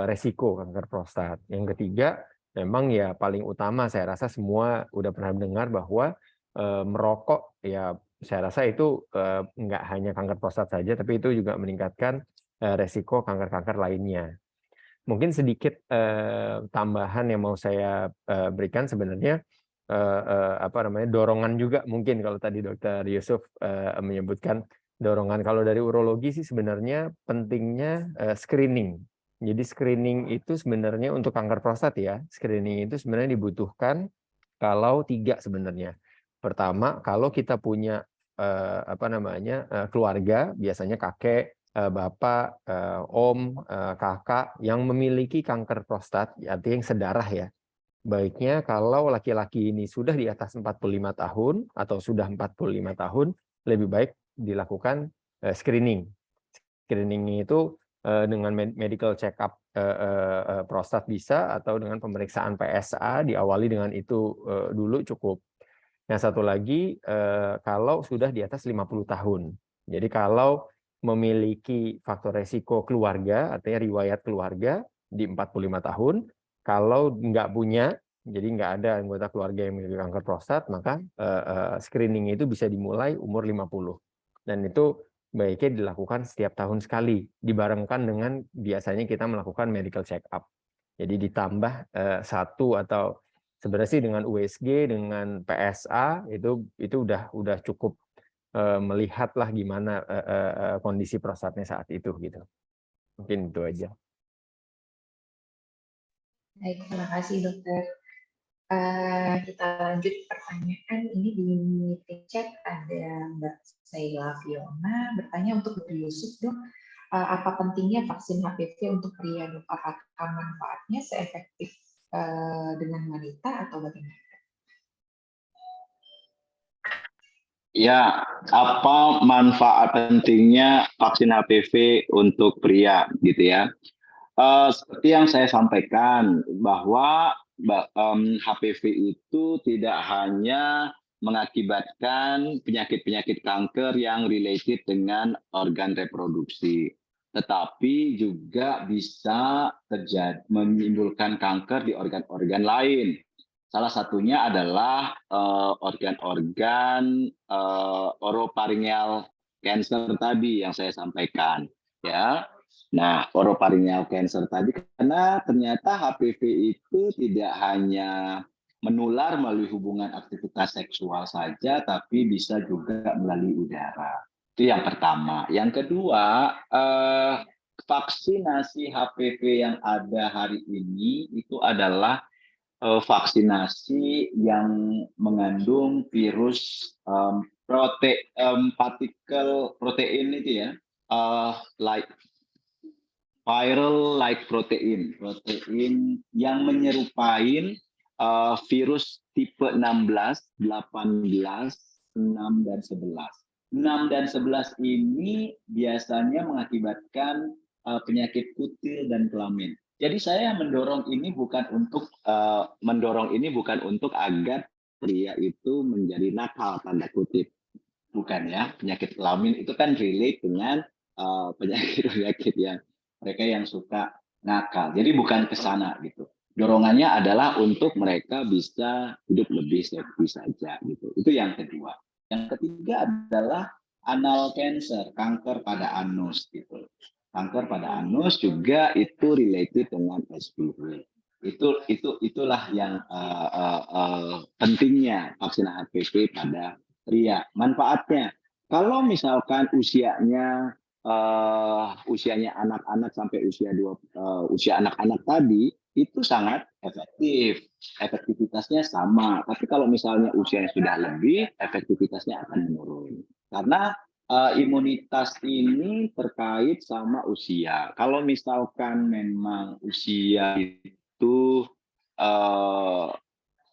resiko kanker prostat. Yang ketiga memang ya paling utama saya rasa semua udah pernah dengar bahwa merokok ya saya rasa itu nggak hanya kanker prostat saja tapi itu juga meningkatkan resiko kanker-kanker lainnya. Mungkin sedikit tambahan yang mau saya berikan sebenarnya dorongan juga mungkin kalau tadi Dr. Yusuf menyebutkan dorongan. Kalau dari urologi sih sebenarnya pentingnya screening. Jadi screening itu sebenarnya untuk kanker prostat ya. Screening itu sebenarnya dibutuhkan kalau 3 sebenarnya. Pertama, kalau kita punya keluarga, biasanya kakek, bapak, om, kakak yang memiliki kanker prostat, artinya yang sedarah ya. Baiknya kalau laki-laki ini sudah di atas 45 tahun atau sudah 45 tahun, lebih baik dilakukan screening. Screening itu dengan medical check up prostat bisa atau dengan pemeriksaan PSA diawali dengan itu dulu cukup. Yang satu lagi kalau sudah di atas 50 tahun. Jadi kalau memiliki faktor resiko keluarga, artinya riwayat keluarga di 45 tahun, kalau nggak punya, jadi nggak ada anggota keluarga yang memiliki kanker prostat, maka screening itu bisa dimulai umur 50. Dan itu baiknya dilakukan setiap tahun sekali, dibarengkan dengan biasanya kita melakukan medical check up. Jadi ditambah satu atau sebenarnya sih dengan USG, dengan PSA itu udah cukup melihatlah gimana kondisi prostatnya saat itu gitu. Mungkin itu aja. Baik, terima kasih dokter. Kita lanjut pertanyaan ini di meeting chat ada Mbak Sheila Fiona bertanya untuk Dr. Yusuf dok, apa pentingnya vaksin HPV untuk pria dok? Apakah manfaatnya seefektif dengan wanita atau bagaimana? Ya, apa manfaat pentingnya vaksin HPV untuk pria gitu ya? Seperti yang saya sampaikan bahwa HPV itu tidak hanya mengakibatkan penyakit-penyakit kanker yang related dengan organ reproduksi, tetapi juga bisa menimbulkan kanker di organ-organ lain. Salah satunya adalah organ-organ oropharyngeal cancer tadi yang saya sampaikan, ya. Nah, oropharyngeal cancer tadi karena ternyata HPV itu tidak hanya menular melalui hubungan aktivitas seksual saja, tapi bisa juga melalui udara. Itu yang pertama. Yang kedua, vaksinasi HPV yang ada hari ini itu adalah vaksinasi yang mengandung virus partikel protein itu ya, like viral like protein yang menyerupai virus tipe 16, 18, 6 dan 11. 6 dan 11 ini biasanya mengakibatkan penyakit kutil dan kelamin. Jadi saya mendorong ini bukan untuk agar pria itu menjadi nakal tanda kutip. Bukan ya, penyakit kelamin itu kan relate dengan penyakit-penyakit yang mereka yang suka nakal. Jadi bukan ke sana gitu. Dorongannya adalah untuk mereka bisa hidup lebih sehat saja gitu. Itu yang kedua. Yang ketiga adalah anal cancer, kanker pada anus gitu. Kanker pada anus juga itu related dengan HPV. Itulah yang pentingnya vaksin HPV pada pria. Manfaatnya Kalau misalkan usianya usianya anak-anak sampai usia anak-anak tadi itu sangat efektif, efektivitasnya sama. Tapi kalau misalnya usianya sudah lebih, efektivitasnya akan menurun. Karena imunitas ini terkait sama usia. Kalau misalkan memang usia itu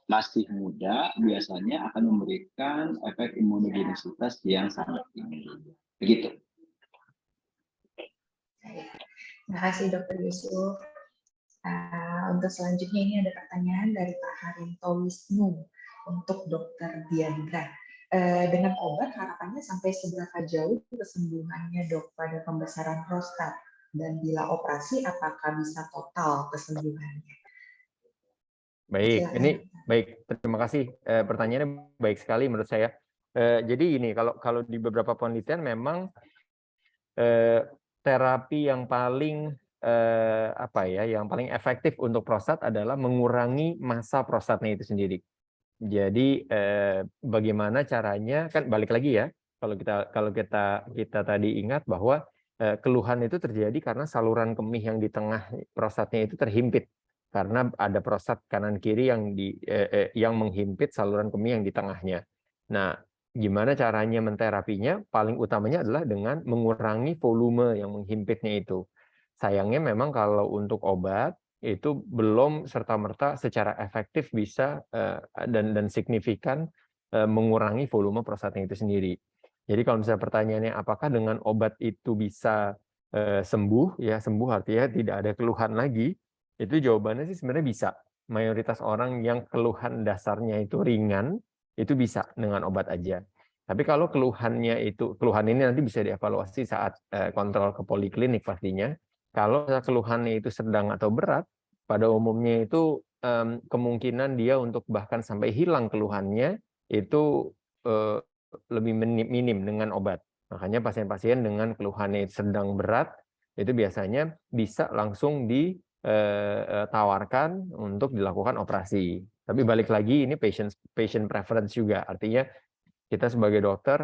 masih muda, biasanya akan memberikan efek imunogenisitas yang sangat tinggi. Begitu. Terima kasih Dr. Yusuf. Untuk selanjutnya ini ada pertanyaan dari Pak Harinto Wisnu untuk Dr. Diandra. Dengan obat harapannya sampai seberapa jauh kesembuhannya dok pada pembesaran prostat, dan bila operasi apakah bisa total kesembuhannya? Baik, Silakan. ini baik. Terima kasih. Pertanyaannya baik sekali menurut saya. Jadi ini kalau di beberapa penelitian memang terapi yang paling yang paling efektif untuk prostat adalah mengurangi massa prostatnya itu sendiri. Jadi bagaimana caranya, kan balik lagi ya, kalau kita tadi ingat bahwa keluhan itu terjadi karena saluran kemih yang di tengah prostatnya itu terhimpit karena ada prostat kanan kiri yang menghimpit saluran kemih yang di tengahnya. Nah, gimana caranya menterapinya? Paling utamanya adalah dengan mengurangi volume yang menghimpitnya itu. Sayangnya memang kalau untuk obat itu belum serta-merta secara efektif bisa dan signifikan mengurangi volume prostatnya itu sendiri. Jadi kalau misalnya pertanyaannya apakah dengan obat itu bisa sembuh, ya sembuh artinya tidak ada keluhan lagi, itu jawabannya sih sebenarnya bisa. Mayoritas orang yang keluhan dasarnya itu ringan, itu bisa dengan obat aja. Tapi kalau keluhan ini nanti bisa dievaluasi saat kontrol ke poliklinik pastinya. Kalau keluhannya itu sedang atau berat, pada umumnya itu kemungkinan dia untuk bahkan sampai hilang keluhannya itu lebih minim dengan obat. Makanya pasien-pasien dengan keluhannya sedang berat itu biasanya bisa langsung ditawarkan untuk dilakukan operasi. Tapi balik lagi ini patient preference juga, artinya kita sebagai dokter,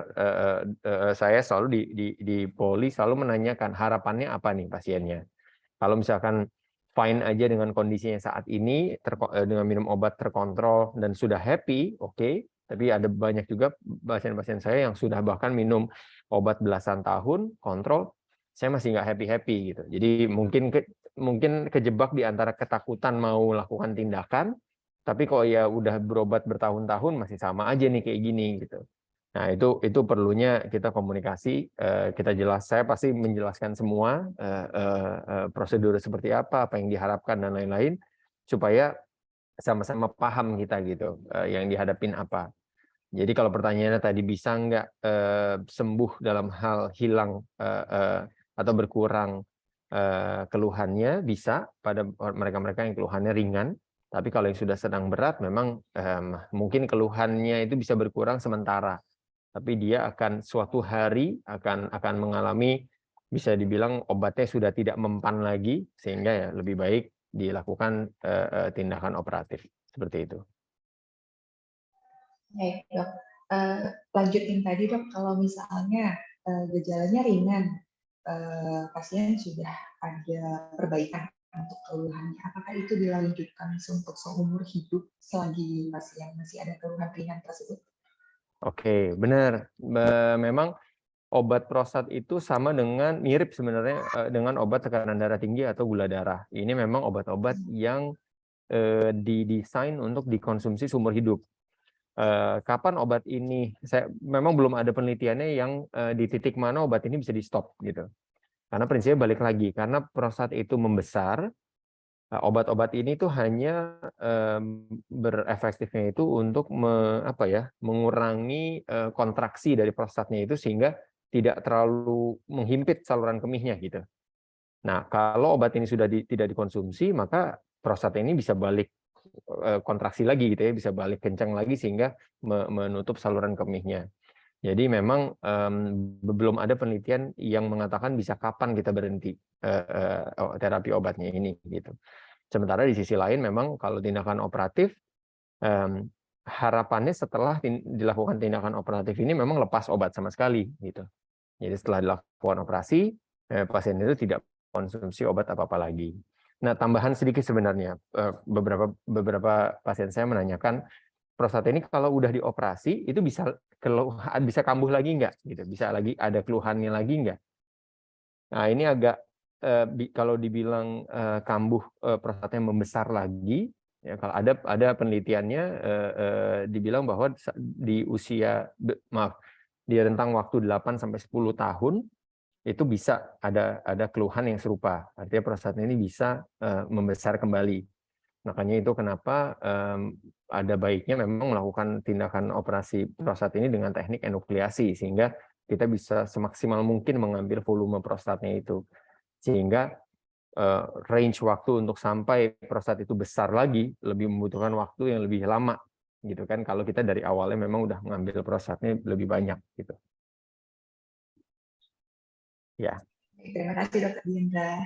saya selalu di poli selalu menanyakan harapannya apa nih pasiennya. Kalau misalkan fine aja dengan kondisinya saat ini, dengan minum obat terkontrol dan sudah happy, oke. Tapi ada banyak juga pasien-pasien saya yang sudah bahkan minum obat belasan tahun, kontrol, saya masih nggak happy-happy gitu. Jadi mungkin kejebak di antara ketakutan mau lakukan tindakan, tapi kok ya udah berobat bertahun-tahun masih sama aja nih kayak gini gitu. Nah, itu perlunya kita komunikasi, saya pasti menjelaskan semua prosedur seperti apa yang diharapkan dan lain-lain supaya sama-sama paham kita gitu yang dihadapin apa. Jadi kalau pertanyaannya tadi bisa nggak sembuh dalam hal hilang atau berkurang keluhannya, bisa pada mereka-mereka yang keluhannya ringan. Tapi kalau yang sudah sedang berat memang mungkin keluhannya itu bisa berkurang sementara. Tapi dia akan suatu hari akan mengalami, bisa dibilang obatnya sudah tidak mempan lagi, sehingga ya lebih baik dilakukan tindakan operatif seperti itu. Baik dok, lanjutin tadi dok, kalau misalnya gejalanya ringan, pasien sudah ada perbaikan untuk keluhannya, apakah itu dilanjutkan untuk seumur hidup selagi pasien masih ada keluhan ringan tersebut? Oke, benar. Memang obat prostat itu sama dengan mirip sebenarnya dengan obat tekanan darah tinggi atau gula darah. Ini memang obat-obat yang didesain untuk dikonsumsi seumur hidup. Kapan obat ini, memang belum ada penelitiannya yang di titik mana obat ini bisa di stop gitu. Karena prinsipnya balik lagi, karena prostat itu membesar, obat-obat ini tuh hanya berefektifnya itu untuk mengurangi kontraksi dari prostatnya itu sehingga tidak terlalu menghimpit saluran kemihnya gitu. Nah, kalau obat ini sudah tidak dikonsumsi, maka prostat ini bisa balik kontraksi lagi gitu ya, bisa balik kencang lagi sehingga menutup saluran kemihnya. Jadi memang belum ada penelitian yang mengatakan bisa kapan kita berhenti terapi obatnya ini gitu. Sementara di sisi lain memang kalau tindakan operatif harapannya setelah dilakukan tindakan operatif ini memang lepas obat sama sekali gitu. Jadi setelah dilakukan operasi, pasien itu tidak konsumsi obat apa-apa lagi. Nah, tambahan sedikit sebenarnya, beberapa pasien saya menanyakan, prostat ini kalau udah dioperasi itu bisa kambuh lagi nggak? Gitu, bisa lagi ada keluhannya lagi nggak? Nah, ini agak kalau dibilang kambuh prostatnya membesar lagi, ya kalau ada penelitiannya dibilang bahwa di usia di rentang waktu 8 sampai 10 tahun itu bisa ada keluhan yang serupa. Artinya prostat ini bisa membesar kembali. Makanya itu kenapa ada baiknya memang melakukan tindakan operasi prostat ini dengan teknik enukleasi sehingga kita bisa semaksimal mungkin mengambil volume prostatnya itu. Sehingga range waktu untuk sampai prostat itu besar lagi lebih membutuhkan waktu yang lebih lama gitu kan kalau kita dari awalnya memang udah mengambil prostatnya lebih banyak gitu. Ya. Terima kasih Dr. Diandra.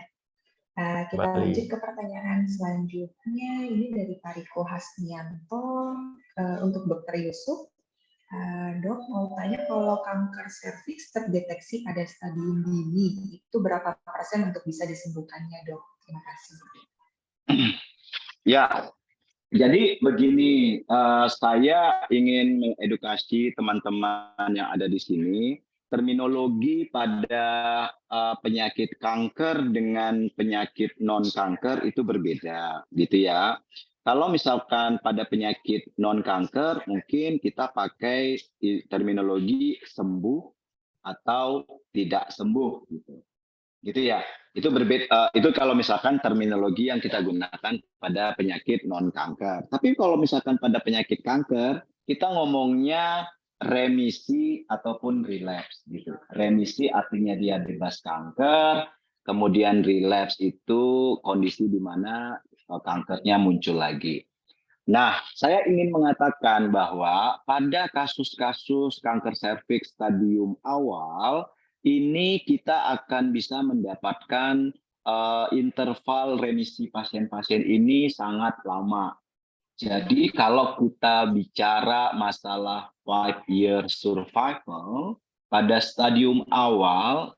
Kita lanjut ke pertanyaan selanjutnya. Ini dari Pak Riko Hasnianto untuk Dr. Yusuf. Dok, mau tanya kalau kanker serviks terdeteksi pada stadium dini, itu berapa persen untuk bisa disembuhkannya, Dok? Terima kasih. Ya, jadi begini, saya ingin mengedukasi teman-teman yang ada di sini. Terminologi pada penyakit kanker dengan penyakit non-kanker itu berbeda, gitu ya. Kalau misalkan pada penyakit non-kanker, mungkin kita pakai terminologi sembuh atau tidak sembuh, gitu ya. Itu berbeda. Itu kalau misalkan terminologi yang kita gunakan pada penyakit non-kanker. Tapi kalau misalkan pada penyakit kanker, kita ngomongnya remisi ataupun relapse, gitu. Remisi artinya dia bebas kanker, kemudian relapse itu kondisi di mana kankernya muncul lagi. Nah, saya ingin mengatakan bahwa pada kasus-kasus kanker serviks stadium awal, ini kita akan bisa mendapatkan interval remisi pasien-pasien ini sangat lama. Jadi kalau kita bicara masalah 5-year survival, pada stadium awal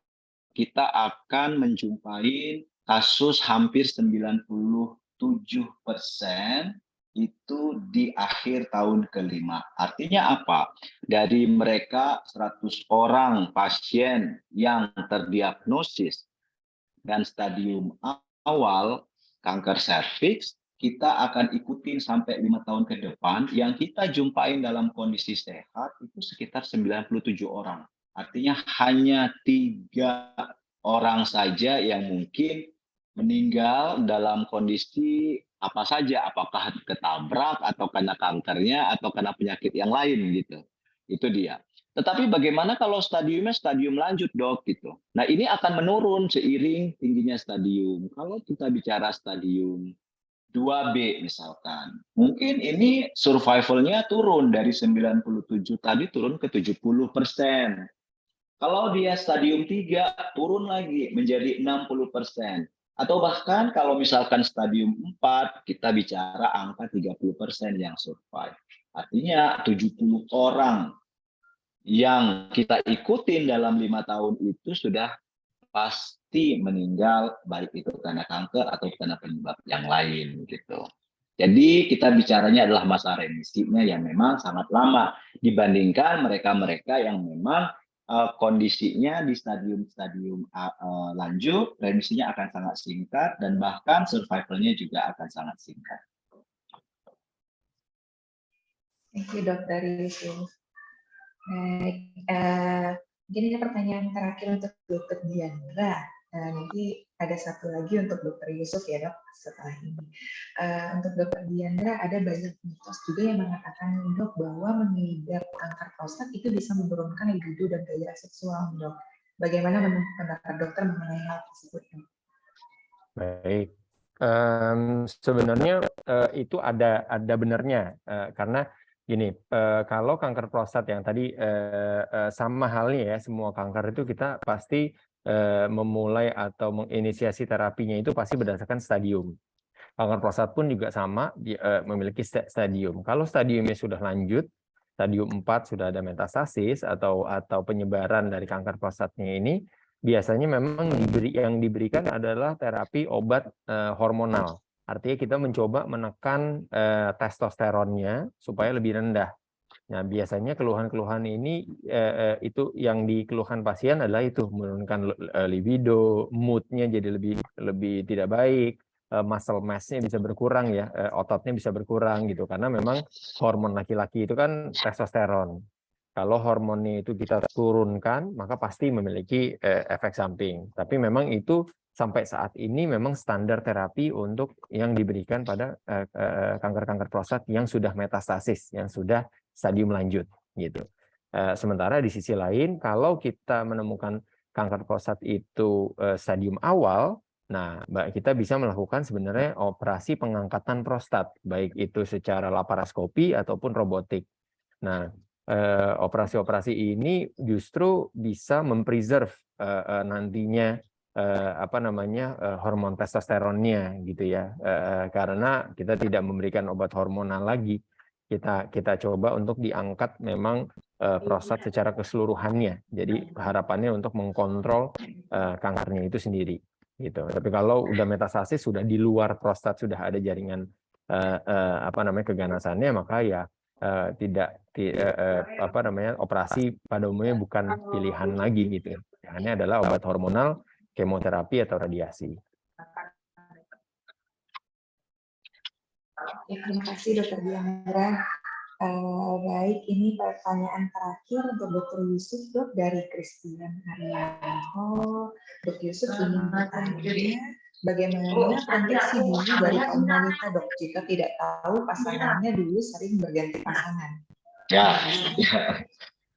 kita akan menjumpai kasus hampir 97% itu di akhir tahun kelima. Artinya apa? Dari mereka 100 orang pasien yang terdiagnosis dan stadium awal kanker serviks, kita akan ikutin sampai 5 tahun ke depan. Yang kita jumpain dalam kondisi sehat itu sekitar 97 orang. Artinya hanya 3 orang saja yang mungkin meninggal dalam kondisi apa saja, apakah ketabrak atau karena kankernya atau karena penyakit yang lain gitu. Itu dia. Tetapi bagaimana kalau stadiumnya stadium lanjut, Dok, gitu. Nah, ini akan menurun seiring tingginya stadium. Kalau kita bicara stadium 2B misalkan, mungkin ini survival-nya turun dari 97 tadi turun ke 70%. Kalau dia stadium 3, turun lagi menjadi 60%. Atau bahkan kalau misalkan stadium 4, kita bicara angka 30% yang survive. Artinya 70 orang yang kita ikutin dalam 5 tahun itu sudah pasti meninggal, baik itu karena kanker atau karena penyebab yang lain gitu. Jadi kita bicaranya adalah masa remisinya yang memang sangat lama dibandingkan mereka-mereka yang memang kondisinya di stadium lanjut, remisinya akan sangat singkat dan bahkan survivalnya juga akan sangat singkat. Thank you, Dr. Yusuf. Baik, mungkin ini pertanyaan terakhir untuk Dr. Diandra. Nanti ada satu lagi untuk Dr. Yusuf ya, Dok, setelah ini. Untuk Dr. Diandra, ada banyak mitos juga yang mengatakan, Dok, bahwa mengidap kanker prostat itu bisa menurunkan libido dan gairah seksual, Dok. Bagaimana menurut pendapat dokter mengenai hal tersebut, Dok? Baik. Sebenarnya itu ada benarnya karena gini, kalau kanker prostat yang tadi sama halnya ya, semua kanker itu kita pasti memulai atau menginisiasi terapinya itu pasti berdasarkan stadium. Kanker prostat pun juga sama, memiliki stadium. Kalau stadiumnya sudah lanjut, stadium 4 sudah ada metastasis atau penyebaran dari kanker prostatnya ini, biasanya memang yang diberikan adalah terapi obat hormonal. Artinya kita mencoba menekan testosteronnya supaya lebih rendah. Nah, biasanya keluhan-keluhan ini itu yang dikeluhkan pasien adalah itu menurunkan libido, moodnya jadi lebih tidak baik, muscle mass-nya bisa berkurang ya, ototnya bisa berkurang gitu karena memang hormon laki-laki itu kan testosteron. Kalau hormonnya itu kita turunkan, maka pasti memiliki efek samping. Tapi memang itu sampai saat ini memang standar terapi untuk yang diberikan pada kanker-kanker prostat yang sudah metastasis, yang sudah stadium lanjut gitu. Sementara di sisi lain, kalau kita menemukan kanker prostat itu stadium awal, nah kita bisa melakukan sebenarnya operasi pengangkatan prostat, baik itu secara laparoskopi ataupun robotik. Nah, operasi-operasi ini justru bisa mempreserve nantinya hormon testosteronnya gitu ya, karena kita tidak memberikan obat hormonal lagi. Kita coba untuk diangkat memang prostat secara keseluruhannya. Jadi harapannya untuk mengkontrol kankernya itu sendiri gitu. Tapi kalau udah metastasis, sudah di luar prostat, sudah ada jaringan keganasannya, maka ya operasi pada umumnya bukan pilihan lagi gitu. Pilihannya adalah obat hormonal, kemoterapi atau radiasi. Ya, terima kasih Dr. Diandra. Baik, ini pertanyaan terakhir untuk Dr. Yusuf, Dok, dari Christian Arianto. Dr. Yusuf ingin bertanya, bagaimana proteksi diri dari kaum wanita, Dok, jika tidak tahu pasangannya dulu sering berganti pasangan? Ya.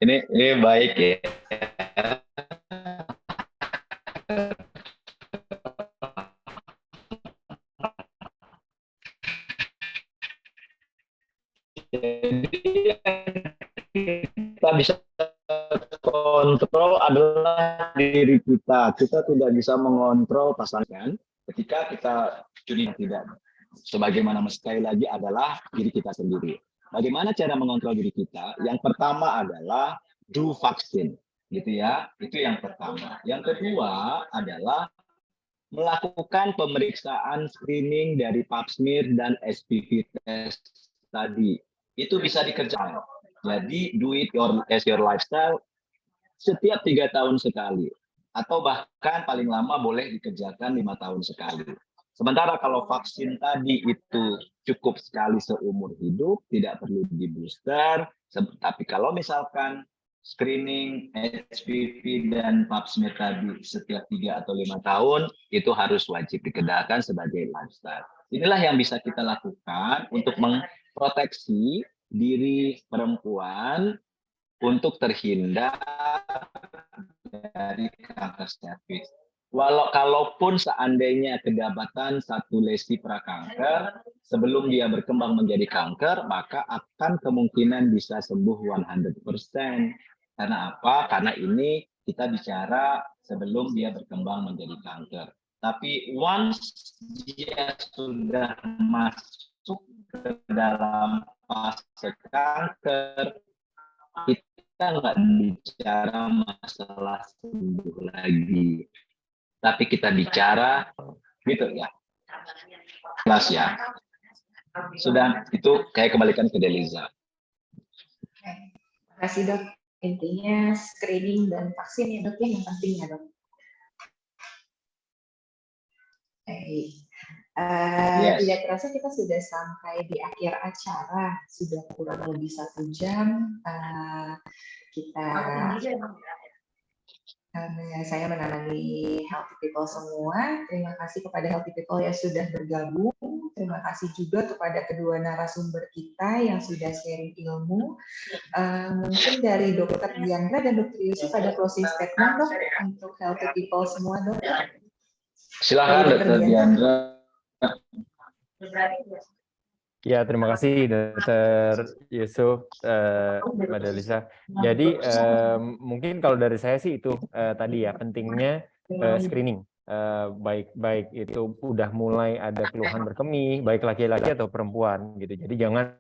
Ini baik ya. Jadi kita bisa kontrol adalah diri kita. Kita tidak bisa mengontrol pasangan ketika kita curi tidak. Sebagaimana sekali lagi adalah diri kita sendiri. Bagaimana cara mengontrol diri kita? Yang pertama adalah do vaksin, gitu ya. Itu yang pertama. Yang kedua adalah melakukan pemeriksaan screening dari pap smear dan HPV test tadi. Itu bisa dikerjakan. Jadi do it as your lifestyle setiap 3 tahun sekali. Atau bahkan paling lama boleh dikerjakan 5 tahun sekali. Sementara kalau vaksin tadi itu cukup sekali seumur hidup, tidak perlu di booster. Tapi kalau misalkan screening HPV dan pap smear tadi setiap 3 atau 5 tahun, itu harus wajib dikerjakan sebagai lifestyle. Inilah yang bisa kita lakukan untuk memproteksi diri perempuan untuk terhindar dari kanker cervix. Kalaupun seandainya kedapatan satu lesi prakanker, sebelum dia berkembang menjadi kanker, maka akan kemungkinan bisa sembuh 100%. Karena apa? Karena ini kita bicara sebelum dia berkembang menjadi kanker. Tapi once dia sudah masuk ke dalam fase kanker, kita nggak bicara masalah sembuh lagi. Tapi kita bicara gitu ya. Jelas ya. Sudah, itu kayak kembalikan ke Deliza. Terima kasih, Dok. Intinya screening dan vaksin ya, Dok, yang penting ya, Dok. Yes. Tidak terasa kita sudah sampai di akhir acara, sudah kurang lebih 1 jam. Saya menangani Healthy People semua. Terima kasih kepada Healthy People yang sudah bergabung. Terima kasih juga kepada kedua narasumber kita yang sudah sharing ilmu. Mungkin dari Dr. Diandra dan Dr. Yusuf ada closing statement, Dok, untuk Healthy People semua, Dok. Silakan Dr. Diandra. Ya, terima kasih Dr. Yusuf, Mbak Delisa. Jadi mungkin kalau dari saya sih itu tadi ya, pentingnya screening. baik itu udah mulai ada keluhan berkemih, baik laki-laki atau perempuan gitu. Jadi jangan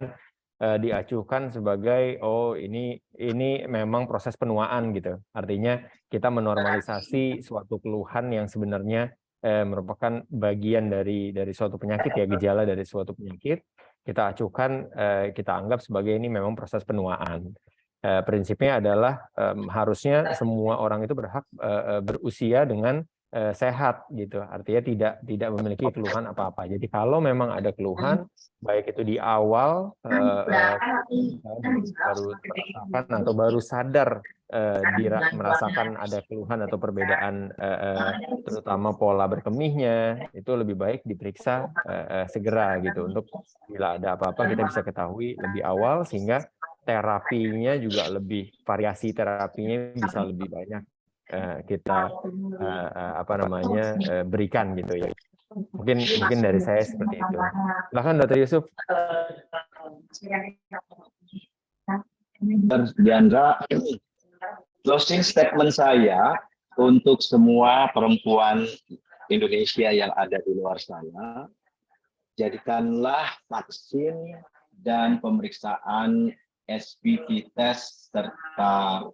diacuhkan sebagai ini memang proses penuaan gitu. Artinya kita menormalisasi suatu keluhan yang sebenarnya merupakan bagian dari suatu penyakit ya, gejala dari suatu penyakit. Kita acuhkan, kita anggap sebagai ini memang proses penuaan. Prinsipnya adalah harusnya semua orang itu berhak berusia dengan sehat gitu, artinya tidak memiliki keluhan apa-apa. Jadi kalau memang ada keluhan, baik itu di awal baru merasakan atau baru sadar merasakan ada keluhan atau perbedaan terutama pola berkemihnya, itu lebih baik diperiksa segera gitu, untuk bila ada apa-apa kita bisa ketahui lebih awal, sehingga terapinya juga variasi terapinya bisa lebih banyak kita berikan gitu ya. Mungkin dari saya seperti itu. Silakan Dr. Yusuf. Diandra, closing statement saya untuk semua perempuan Indonesia yang ada di luar sana, jadikanlah vaksin dan pemeriksaan SPP test serta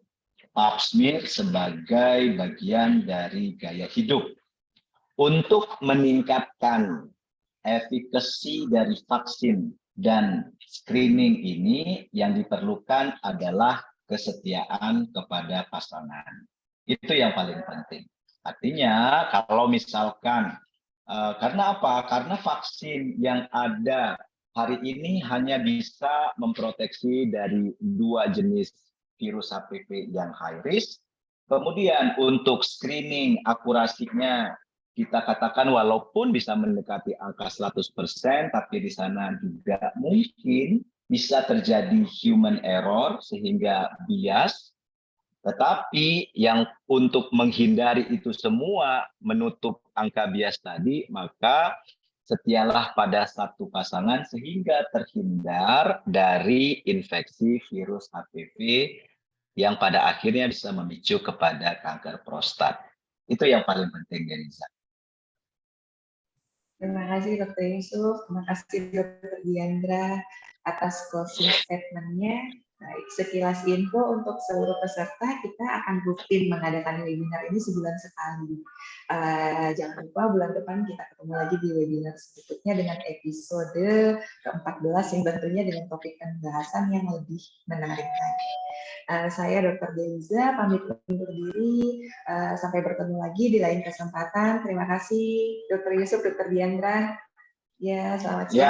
pap smear sebagai bagian dari gaya hidup untuk meningkatkan efikasi dari vaksin dan screening ini. Yang diperlukan adalah kesetiaan kepada pasangan. Itu yang paling penting. Artinya kalau misalkan karena apa? Karena vaksin yang ada hari ini hanya bisa memproteksi dari 2 jenis virus HPV yang high risk. Kemudian untuk screening akurasinya kita katakan walaupun bisa mendekati angka 100%, tapi di sana juga mungkin bisa terjadi human error sehingga bias. Tetapi yang untuk menghindari itu semua, menutup angka bias tadi, maka setialah pada satu pasangan sehingga terhindar dari infeksi virus HPV yang pada akhirnya bisa memicu kepada kanker prostat. Itu yang paling penting, Denisa. Terima kasih Dr. Yusuf, terima kasih Dr. Diandra atas closing statement-nya. Baik, sekilas info untuk seluruh peserta, kita akan rutin mengadakan webinar ini sebulan sekali. Jangan lupa bulan depan kita ketemu lagi di webinar berikutnya dengan episode ke-14 yang tentunya dengan topik pembahasan yang lebih menarik lagi. Saya Dr. Deiza pamit undur diri. Sampai bertemu lagi di lain kesempatan. Terima kasih Dr. Yusuf, Dr. Diandra. Ya, selamat siang.